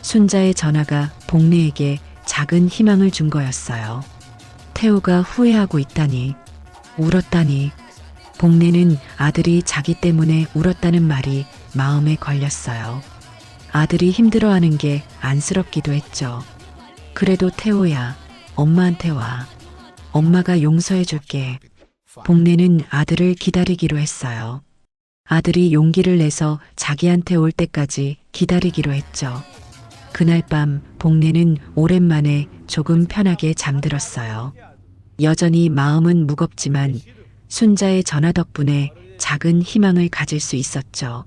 순자의 전화가 복례에게 작은 희망을 준 거였어요. 태호가 후회하고 있다니, 울었다니. 복례는 아들이 자기 때문에 울었다는 말이 마음에 걸렸어요. 아들이 힘들어하는 게 안쓰럽기도 했죠. 그래도 태호야, 엄마한테 와. 엄마가 용서해 줄게. 복례는 아들을 기다리기로 했어요. 아들이 용기를 내서 자기한테 올 때까지 기다리기로 했죠. 그날 밤 복례는 오랜만에 조금 편하게 잠들었어요. 여전히 마음은 무겁지만 순자의 전화 덕분에 작은 희망을 가질 수 있었죠.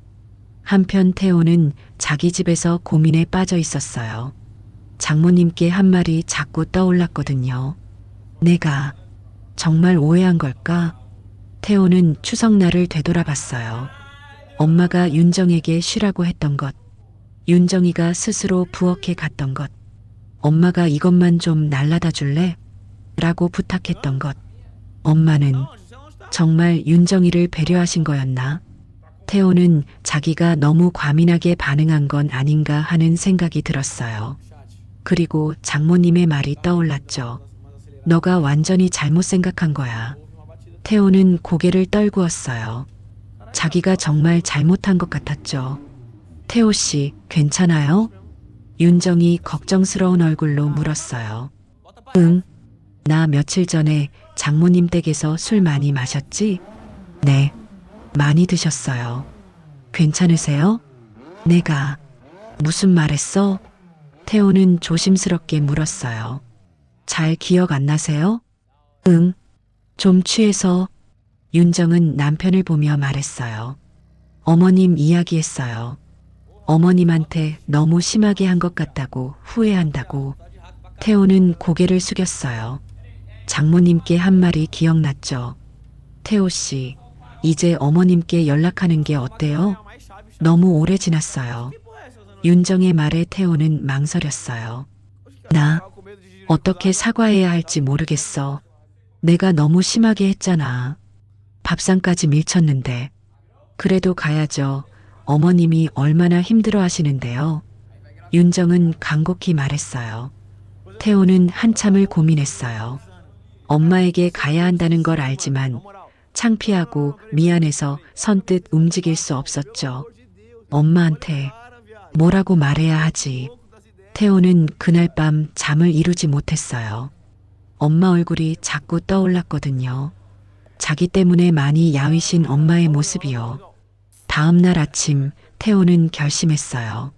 한편 태호는 자기 집에서 고민에 빠져 있었어요. 장모님께 한 말이 자꾸 떠올랐거든요. 내가 정말 오해한 걸까? 태호는 추석날을 되돌아봤어요. 엄마가 윤정에게 쉬라고 했던 것, 윤정이가 스스로 부엌에 갔던 것, 엄마가 이것만 좀 날라다 줄래? 라고 부탁했던 것. 엄마는 정말 윤정이를 배려하신 거였나? 태호는 자기가 너무 과민하게 반응한 건 아닌가 하는 생각이 들었어요. 그리고 장모님의 말이 떠올랐죠. 너가 완전히 잘못 생각한 거야. 태호는 고개를 떨구었어요. 자기가 정말 잘못한 것 같았죠. 태호 씨, 괜찮아요? 윤정이 걱정스러운 얼굴로 물었어요. 응. 나 며칠 전에 장모님 댁에서 술 많이 마셨지? 네. 많이 드셨어요. 괜찮으세요? 내가 무슨 말 했어? 태호는 조심스럽게 물었어요. 잘 기억 안 나세요? 응. 좀 취해서. 윤정은 남편을 보며 말했어요. 어머님 이야기했어요. 어머님한테 너무 심하게 한 것 같다고 후회한다고. 태호는 고개를 숙였어요. 장모님께 한 말이 기억났죠. 태호 씨, 이제 어머님께 연락하는 게 어때요? 너무 오래 지났어요. 윤정의 말에 태호는 망설였어요. 나 어떻게 사과해야 할지 모르겠어. 내가 너무 심하게 했잖아. 밥상까지 밀쳤는데. 그래도 가야죠. 어머님이 얼마나 힘들어 하시는데요. 윤정은 간곡히 말했어요. 태호는 한참을 고민했어요. 엄마에게 가야 한다는 걸 알지만 창피하고 미안해서 선뜻 움직일 수 없었죠. 엄마한테 뭐라고 말해야 하지. 태호는 그날 밤 잠을 이루지 못했어요. 엄마 얼굴이 자꾸 떠올랐거든요. 자기 때문에 많이 야위신 엄마의 모습이요. 다음 날 아침 태호는 결심했어요.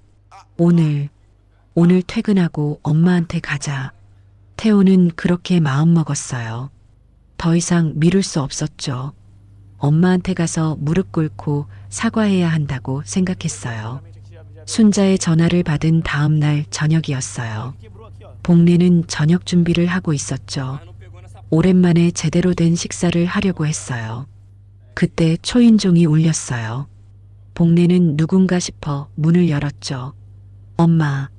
오늘 퇴근하고 엄마한테 가자. 태호는 그렇게 마음먹었어요. 더 이상 미룰 수 없었죠. 엄마한테 가서 무릎 꿇고 사과해야 한다고 생각했어요. 순자의 전화를 받은 다음 날 저녁이었어요. 복례는 저녁 준비를 하고 있었죠. 오랜만에 제대로 된 식사를 하려고 했어요. 그때 초인종이 울렸어요. 복례는 누군가 싶어 문을 열었죠. 엄마,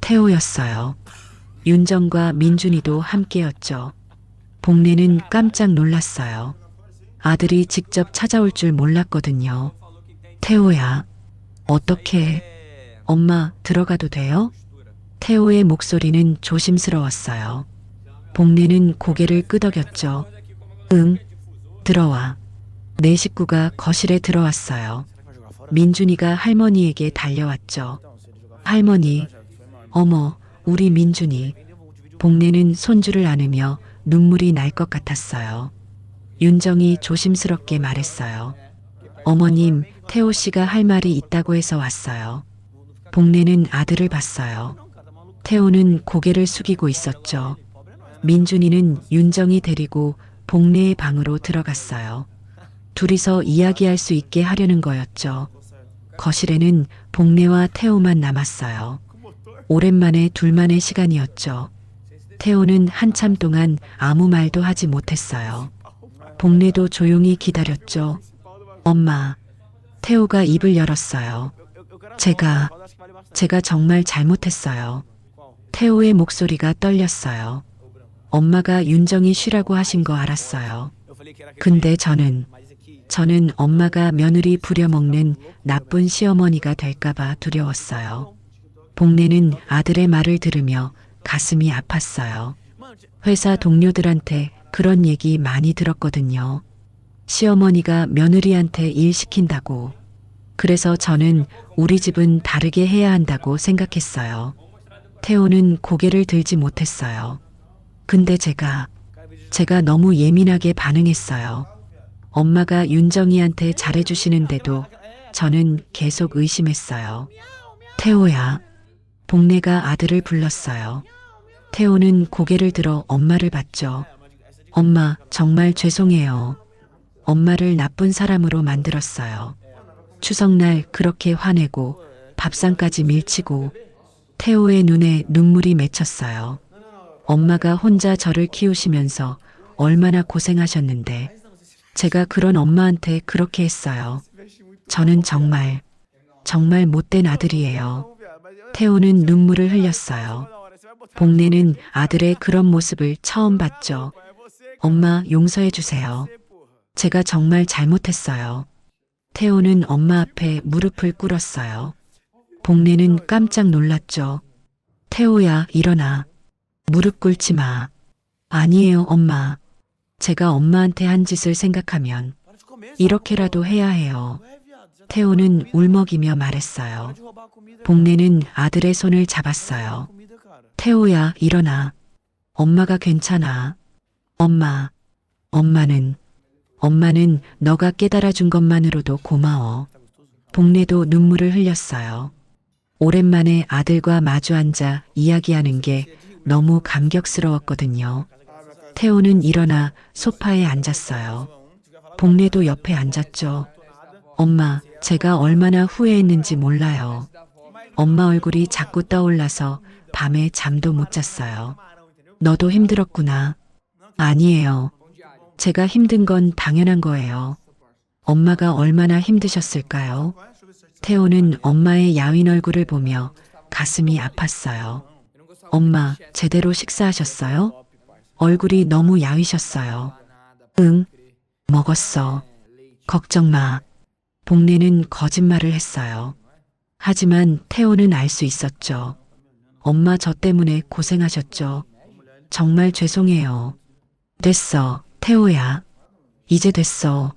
태호였어요. 윤정과 민준이도 함께였죠. 복례는 깜짝 놀랐어요. 아들이 직접 찾아올 줄 몰랐거든요. 태호야, 어떻게? 엄마, 들어가도 돼요? 태호의 목소리는 조심스러웠어요. 복례는 고개를 끄덕였죠. 응, 들어와. 네 식구가 거실에 들어왔어요. 민준이가 할머니에게 달려왔죠. 할머니, 어머, 우리 민준이. 복례는 손주를 안으며 눈물이 날 것 같았어요. 윤정이 조심스럽게 말했어요. 어머님, 태호 씨가 할 말이 있다고 해서 왔어요. 복례는 아들을 봤어요. 태호는 고개를 숙이고 있었죠. 민준이는 윤정이 데리고 복례의 방으로 들어갔어요. 둘이서 이야기할 수 있게 하려는 거였죠. 거실에는 복례와 태호만 남았어요. 오랜만에 둘만의 시간이었죠. 태호는 한참 동안 아무 말도 하지 못했어요. 복례도 조용히 기다렸죠. 엄마, 태호가 입을 열었어요. 제가 정말 잘못했어요. 태호의 목소리가 떨렸어요. 엄마가 윤정이 쉬라고 하신 거 알았어요. 근데 저는 엄마가 며느리 부려먹는 나쁜 시어머니가 될까봐 두려웠어요. 복례는 아들의 말을 들으며 가슴이 아팠어요. 회사 동료들한테 그런 얘기 많이 들었거든요. 시어머니가 며느리한테 일 시킨다고. 그래서 저는 우리 집은 다르게 해야 한다고 생각했어요. 태호는 고개를 들지 못했어요. 근데 제가 너무 예민하게 반응했어요. 엄마가 윤정이한테 잘해주시는데도 저는 계속 의심했어요. 태호야. 복례가 아들을 불렀어요. 태호는 고개를 들어 엄마를 봤죠. 엄마, 정말 죄송해요. 엄마를 나쁜 사람으로 만들었어요. 추석날 그렇게 화내고 밥상까지 밀치고. 태호의 눈에 눈물이 맺혔어요. 엄마가 혼자 저를 키우시면서 얼마나 고생하셨는데 제가 그런 엄마한테 그렇게 했어요. 저는 정말 못된 아들이에요. 태호는 눈물을 흘렸어요. 복례는 아들의 그런 모습을 처음 봤죠. 엄마, 용서해 주세요. 제가 정말 잘못했어요. 태호는 엄마 앞에 무릎을 꿇었어요. 복례는 깜짝 놀랐죠. 태호야, 일어나. 무릎 꿇지 마. 아니에요, 엄마. 제가 엄마한테 한 짓을 생각하면 이렇게라도 해야 해요. 태호는 울먹이며 말했어요. 복례는 아들의 손을 잡았어요. 태호야, 일어나. 엄마가 괜찮아. 엄마는 너가 깨달아준 것만으로도 고마워. 복례도 눈물을 흘렸어요. 오랜만에 아들과 마주 앉아 이야기하는 게 너무 감격스러웠거든요. 태호는 일어나 소파에 앉았어요. 복례도 옆에 앉았죠. 엄마, 제가 얼마나 후회했는지 몰라요. 엄마 얼굴이 자꾸 떠올라서 밤에 잠도 못 잤어요. 너도 힘들었구나. 아니에요. 제가 힘든 건 당연한 거예요. 엄마가 얼마나 힘드셨을까요? 태호는 엄마의 야윈 얼굴을 보며 가슴이 아팠어요. 엄마, 제대로 식사하셨어요? 얼굴이 너무 야위셨어요. 응, 먹었어. 걱정 마. 복례는 거짓말을 했어요. 하지만 태호는 알 수 있었죠. 엄마 저 때문에 고생하셨죠. 정말 죄송해요. 됐어, 태호야. 이제 됐어.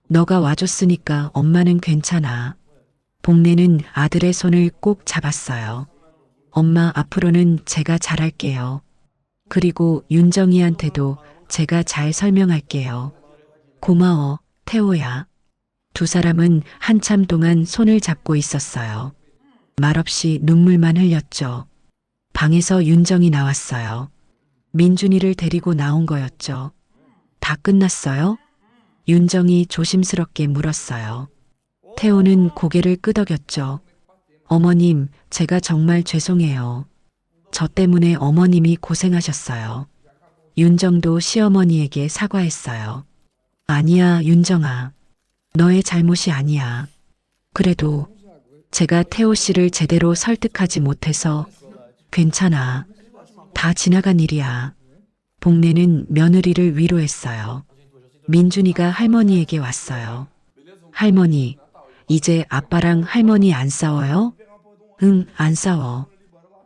너가 와줬으니까 엄마는 괜찮아. 복례는 아들의 손을 꼭 잡았어요. 엄마, 앞으로는 제가 잘할게요. 그리고 윤정이한테도 제가 잘 설명할게요. 고마워, 태호야. 두 사람은 한참 동안 손을 잡고 있었어요. 말없이 눈물만 흘렸죠. 방에서 윤정이 나왔어요. 민준이를 데리고 나온 거였죠. 다 끝났어요? 윤정이 조심스럽게 물었어요. 태호는 고개를 끄덕였죠. 어머님, 제가 정말 죄송해요. 저 때문에 어머님이 고생하셨어요. 윤정도 시어머니에게 사과했어요. 아니야, 윤정아. 너의 잘못이 아니야. 그래도 제가 태호 씨를 제대로 설득하지 못해서 괜찮아. 다 지나간 일이야. 복례는 며느리를 위로했어요. 민준이가 할머니에게 왔어요. 할머니, 이제 아빠랑 할머니 안 싸워요? 응, 안 싸워.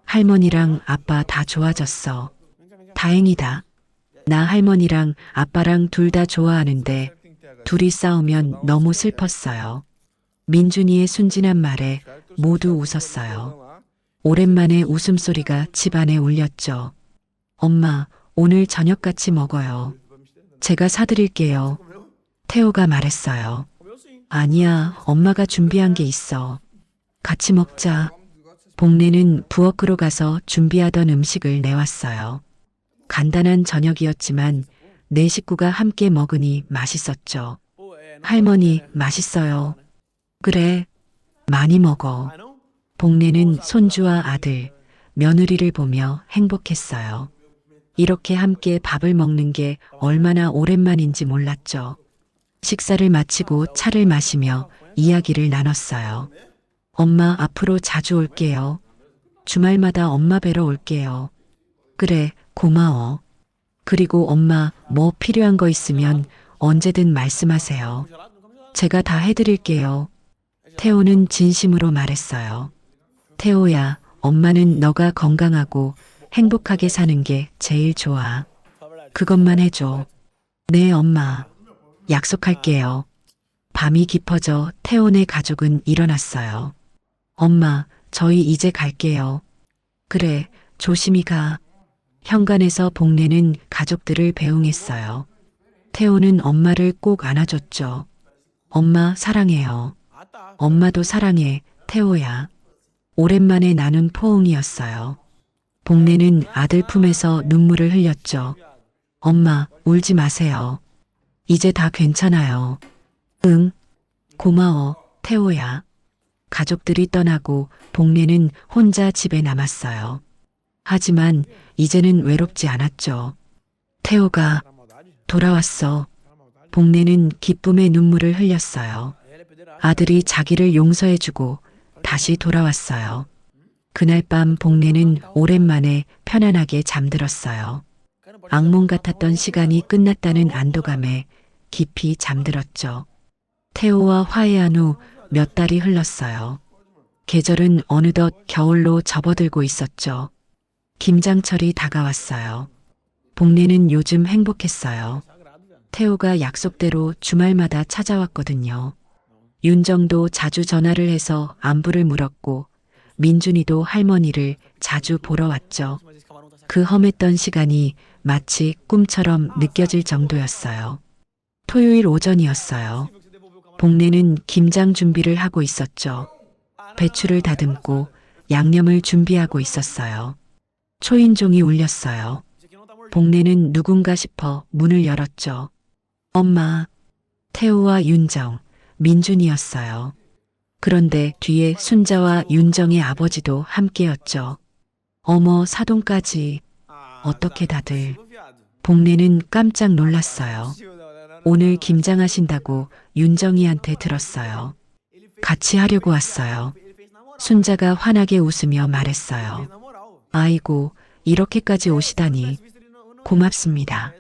할머니랑 아빠 다 좋아졌어. 다행이다. 나 할머니랑 아빠랑 둘 다 좋아하는데 둘이 싸우면 너무 슬펐어요. 민준이의 순진한 말에 모두 웃었어요. 오랜만에 웃음소리가 집안에 울렸죠. 엄마, 오늘 저녁 같이 먹어요. 제가 사드릴게요. 태호가 말했어요. 아니야, 엄마가 준비한 게 있어. 같이 먹자. 복례는 부엌으로 가서 준비하던 음식을 내왔어요. 간단한 저녁이었지만 네 식구가 함께 먹으니 맛있었죠. 할머니, 맛있어요. 그래, 많이 먹어. 복례는 손주와 아들, 며느리를 보며 행복했어요. 이렇게 함께 밥을 먹는 게 얼마나 오랜만인지 몰랐죠. 식사를 마치고 차를 마시며 이야기를 나눴어요. 엄마, 앞으로 자주 올게요. 주말마다 엄마 뵈러 올게요. 그래, 고마워. 그리고 엄마, 뭐 필요한 거 있으면 언제든 말씀하세요. 제가 다 해드릴게요. 태호는 진심으로 말했어요. 태호야, 엄마는 너가 건강하고 행복하게 사는 게 제일 좋아. 그것만 해줘. 네, 엄마. 약속할게요. 밤이 깊어져 태호네 가족은 일어났어요. 엄마, 저희 이제 갈게요. 그래, 조심히 가. 현관에서 복례는 가족들을 배웅했어요. 태호는 엄마를 꼭 안아줬죠. 엄마 사랑해요. 엄마도 사랑해, 태호야. 오랜만에 나눈 포옹이었어요. 복례는 아들 품에서 눈물을 흘렸죠. 엄마, 울지 마세요. 이제 다 괜찮아요. 응, 고마워, 태호야. 가족들이 떠나고 복례는 혼자 집에 남았어요. 하지만 이제는 외롭지 않았죠. 태호가 돌아왔어. 복례는 기쁨의 눈물을 흘렸어요. 아들이 자기를 용서해주고 다시 돌아왔어요. 그날 밤 복례는 오랜만에 편안하게 잠들었어요. 악몽 같았던 시간이 끝났다는 안도감에 깊이 잠들었죠. 태호와 화해한 후 몇 달이 흘렀어요. 계절은 어느덧 겨울로 접어들고 있었죠. 김장철이 다가왔어요. 복례는 요즘 행복했어요. 태호가 약속대로 주말마다 찾아왔거든요. 윤정도 자주 전화를 해서 안부를 물었고 민준이도 할머니를 자주 보러 왔죠. 그 험했던 시간이 마치 꿈처럼 느껴질 정도였어요. 토요일 오전이었어요. 복례는 김장 준비를 하고 있었죠. 배추를 다듬고 양념을 준비하고 있었어요. 초인종이 울렸어요. 복례는 누군가 싶어 문을 열었죠. 엄마, 태호와 윤정, 민준이었어요. 그런데 뒤에 순자와 윤정의 아버지도 함께였죠. 어머, 사돈까지. 어떻게 다들. 복례는 깜짝 놀랐어요. 오늘 김장하신다고 윤정이한테 들었어요. 같이 하려고 왔어요. 순자가 환하게 웃으며 말했어요. 아이고, 이렇게까지 오시다니. 고맙습니다.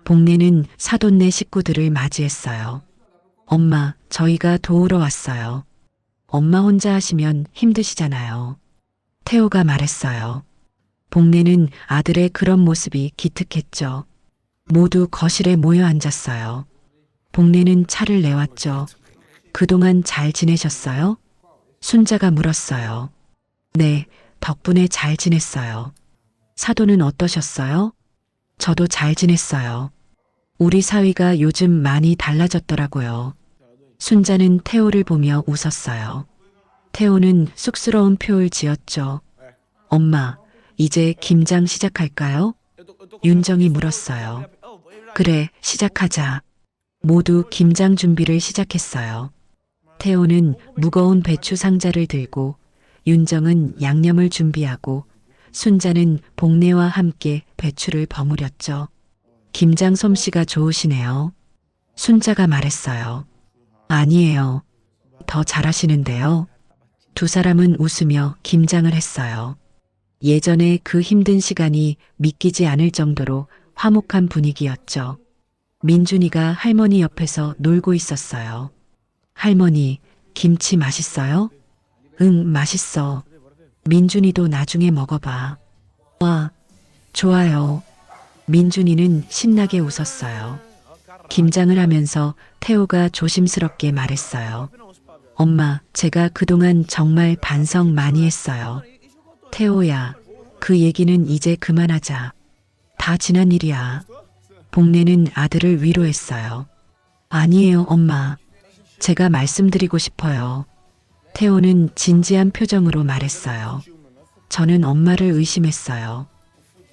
복례는 사돈네 식구들을 맞이했어요. 엄마, 저희가 도우러 왔어요. 엄마 혼자 하시면 힘드시잖아요. 태호가 말했어요. 복례는 아들의 그런 모습이 기특했죠. 모두 거실에 모여 앉았어요. 복례는 차를 내왔죠. 그동안 잘 지내셨어요? 순자가 물었어요. 네, 덕분에 잘 지냈어요. 사돈은 어떠셨어요? 저도 잘 지냈어요. 우리 사위가 요즘 많이 달라졌더라고요. 순자는 태호를 보며 웃었어요. 태호는 쑥스러운 표를 지었죠. 엄마, 이제 김장 시작할까요? 윤정이 물었어요. 그래, 시작하자. 모두 김장 준비를 시작했어요. 태호는 무거운 배추 상자를 들고 윤정은 양념을 준비하고 순자는 복례와 함께 배추를 버무렸죠. 김장 솜씨가 좋으시네요. 순자가 말했어요. 아니에요. 더 잘하시는데요. 두 사람은 웃으며 김장을 했어요. 예전에 그 힘든 시간이 믿기지 않을 정도로 화목한 분위기였죠. 민준이가 할머니 옆에서 놀고 있었어요. 할머니, 김치 맛있어요? 응, 맛있어. 민준이도 나중에 먹어봐. 와, 좋아요. 민준이는 신나게 웃었어요. 김장을 하면서 태호가 조심스럽게 말했어요. 엄마, 제가 그동안 정말 반성 많이 했어요. 태호야, 그 얘기는 이제 그만하자. 다 지난 일이야. 복례는 아들을 위로했어요. 아니에요, 엄마. 제가 말씀드리고 싶어요. 태호는 진지한 표정으로 말했어요. 저는 엄마를 의심했어요.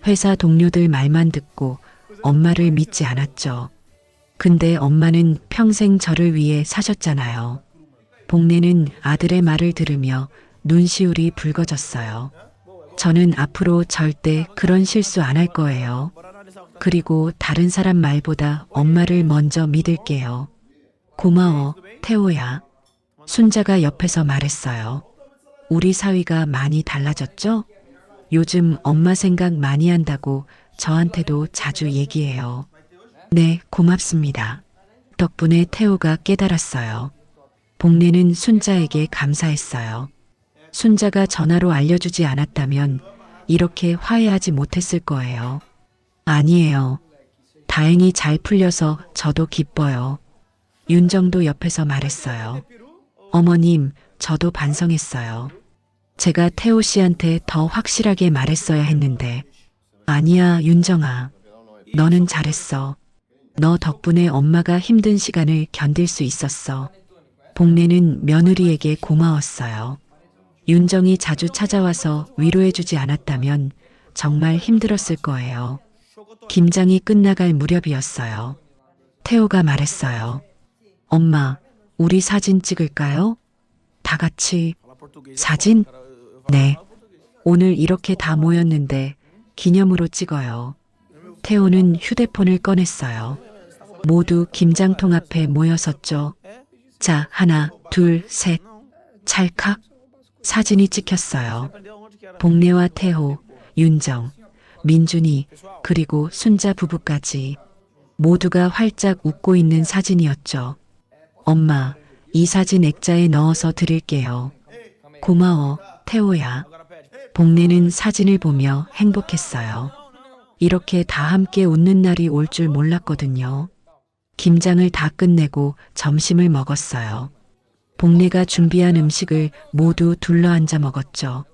회사 동료들 말만 듣고 엄마를 믿지 않았죠. 근데 엄마는 평생 저를 위해 사셨잖아요. 복례는 아들의 말을 들으며 눈시울이 붉어졌어요. 저는 앞으로 절대 그런 실수 안 할 거예요. 그리고 다른 사람 말보다 엄마를 먼저 믿을게요. 고마워, 태호야. 순자가 옆에서 말했어요. 우리 사위가 많이 달라졌죠? 요즘 엄마 생각 많이 한다고 저한테도 자주 얘기해요. 네, 고맙습니다. 덕분에 태호가 깨달았어요. 복례는 순자에게 감사했어요. 순자가 전화로 알려주지 않았다면 이렇게 화해하지 못했을 거예요. 아니에요. 다행히 잘 풀려서 저도 기뻐요. 윤정도 옆에서 말했어요. 어머님, 저도 반성했어요. 제가 태호 씨한테 더 확실하게 말했어야 했는데. 아니야, 윤정아. 너는 잘했어. 너 덕분에 엄마가 힘든 시간을 견딜 수 있었어. 복례는 며느리에게 고마웠어요. 윤정이 자주 찾아와서 위로해주지 않았다면 정말 힘들었을 거예요. 김장이 끝나갈 무렵이었어요. 태호가 말했어요. 엄마, 우리 사진 찍을까요? 다 같이. 사진? 네. 오늘 이렇게 다 모였는데 기념으로 찍어요. 태호는 휴대폰을 꺼냈어요. 모두 김장통 앞에 모여섰죠. 자, 하나, 둘, 셋. 찰칵. 사진이 찍혔어요. 복례와 태호, 윤정, 민준이, 그리고 순자 부부까지 모두가 활짝 웃고 있는 사진이었죠. 엄마, 이 사진 액자에 넣어서 드릴게요. 고마워, 태호야. 복례는 사진을 보며 행복했어요. 이렇게 다 함께 웃는 날이 올 줄 몰랐거든요. 김장을 다 끝내고 점심을 먹었어요. 복례가 준비한 음식을 모두 둘러앉아 먹었죠.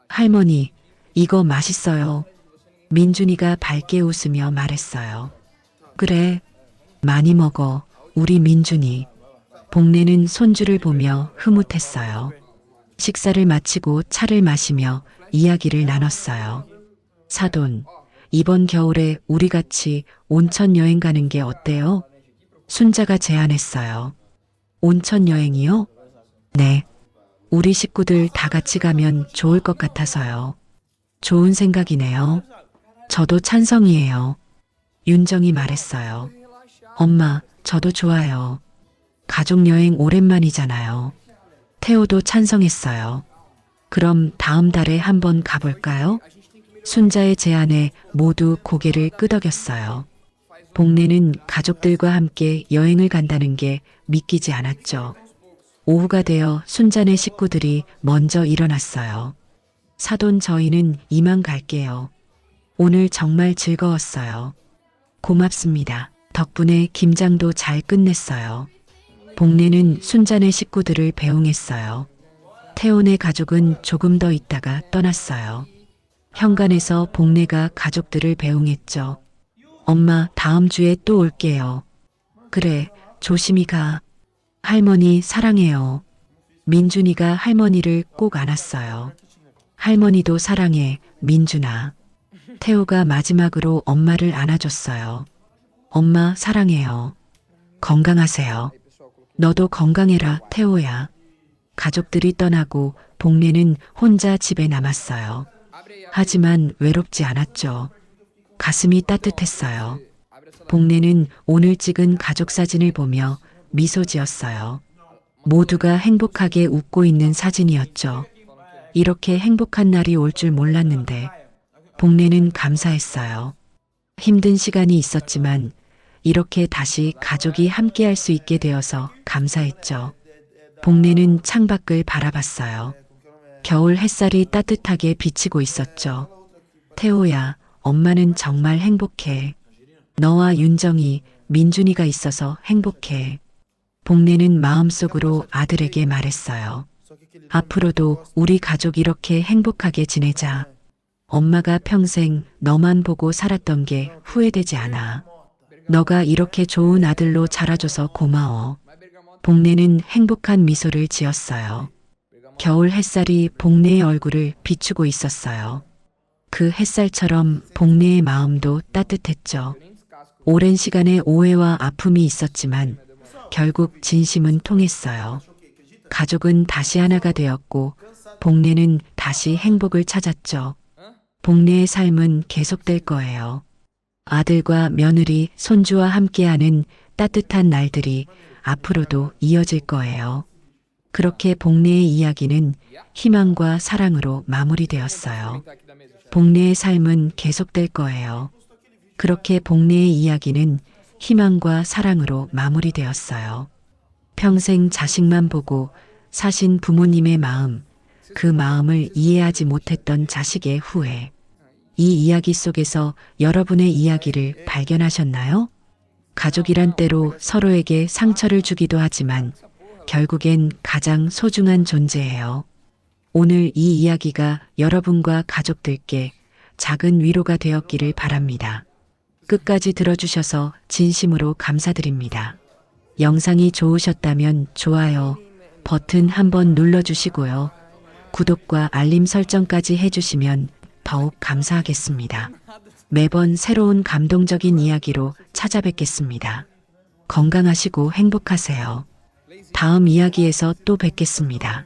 할머니, 이거 맛있어요. 민준이가 밝게 웃으며 말했어요. 그래, 많이 먹어, 우리 민준이. 복례는 손주를 보며 흐뭇했어요. 식사를 마치고 차를 마시며 이야기를 나눴어요. 사돈, 이번 겨울에 우리 같이 온천 여행 가는 게 어때요? 순자가 제안했어요. 온천 여행이요? 네. 우리 식구들 다 같이 가면 좋을 것 같아서요. 좋은 생각이네요. 저도 찬성이에요. 윤정이 말했어요. 엄마, 저도 좋아요. 가족 여행 오랜만이잖아요. 태호도 찬성했어요. 그럼 다음 달에 한번 가볼까요? 순자의 제안에 모두 고개를 끄덕였어요. 복례는 가족들과 함께 여행을 간다는 게 믿기지 않았죠. 오후가 되어 순자네 식구들이 먼저 일어났어요. 사돈, 저희는 이만 갈게요. 오늘 정말 즐거웠어요. 고맙습니다. 덕분에 김장도 잘 끝냈어요. 복례는 순자네 식구들을 배웅했어요. 태호네 가족은 조금 더 있다가 떠났어요. 현관에서 복례가 가족들을 배웅했죠. 엄마, 다음 주에 또 올게요. 그래, 조심히 가. 할머니 사랑해요. 민준이가 할머니를 꼭 안았어요. 할머니도 사랑해, 민준아. 태호가 마지막으로 엄마를 안아줬어요. 엄마 사랑해요. 건강하세요. 너도 건강해라, 태호야. 가족들이 떠나고 복례는 혼자 집에 남았어요. 하지만 외롭지 않았죠. 가슴이 따뜻했어요. 복례는 오늘 찍은 가족 사진을 보며 미소 지었어요. 모두가 행복하게 웃고 있는 사진이었죠. 이렇게 행복한 날이 올 줄 몰랐는데 복례는 감사했어요. 힘든 시간이 있었지만 이렇게 다시 가족이 함께할 수 있게 되어서 감사했죠. 복례는 창밖을 바라봤어요. 겨울 햇살이 따뜻하게 비치고 있었죠. 태호야, 엄마는 정말 행복해. 너와 윤정이, 민준이가 있어서 행복해. 복례는 마음속으로 아들에게 말했어요. 앞으로도 우리 가족 이렇게 행복하게 지내자. 엄마가 평생 너만 보고 살았던 게 후회되지 않아. 너가 이렇게 좋은 아들로 자라줘서 고마워. 복례는 행복한 미소를 지었어요. 겨울 햇살이 복례의 얼굴을 비추고 있었어요. 그 햇살처럼 복례의 마음도 따뜻했죠. 오랜 시간의 오해와 아픔이 있었지만 결국 진심은 통했어요. 가족은 다시 하나가 되었고 복례는 다시 행복을 찾았죠. 복례의 삶은 계속될 거예요. 아들과 며느리, 손주와 함께하는 따뜻한 날들이 앞으로도 이어질 거예요. 그렇게 복례의 이야기는 희망과 사랑으로 마무리되었어요. 복례의 삶은 계속될 거예요. 그렇게 복례의 이야기는 희망과 사랑으로 마무리되었어요. 평생 자식만 보고 사신 부모님의 마음, 그 마음을 이해하지 못했던 자식의 후회. 이 이야기 속에서 여러분의 이야기를 발견하셨나요? 가족이란 때로 서로에게 상처를 주기도 하지만 결국엔 가장 소중한 존재예요. 오늘 이 이야기가 여러분과 가족들께 작은 위로가 되었기를 바랍니다. 끝까지 들어주셔서 진심으로 감사드립니다. 영상이 좋으셨다면 좋아요 버튼 한번 눌러주시고요. 구독과 알림 설정까지 해주시면 더욱 감사하겠습니다. 매번 새로운 감동적인 이야기로 찾아뵙겠습니다. 건강하시고 행복하세요. 다음 이야기에서 또 뵙겠습니다.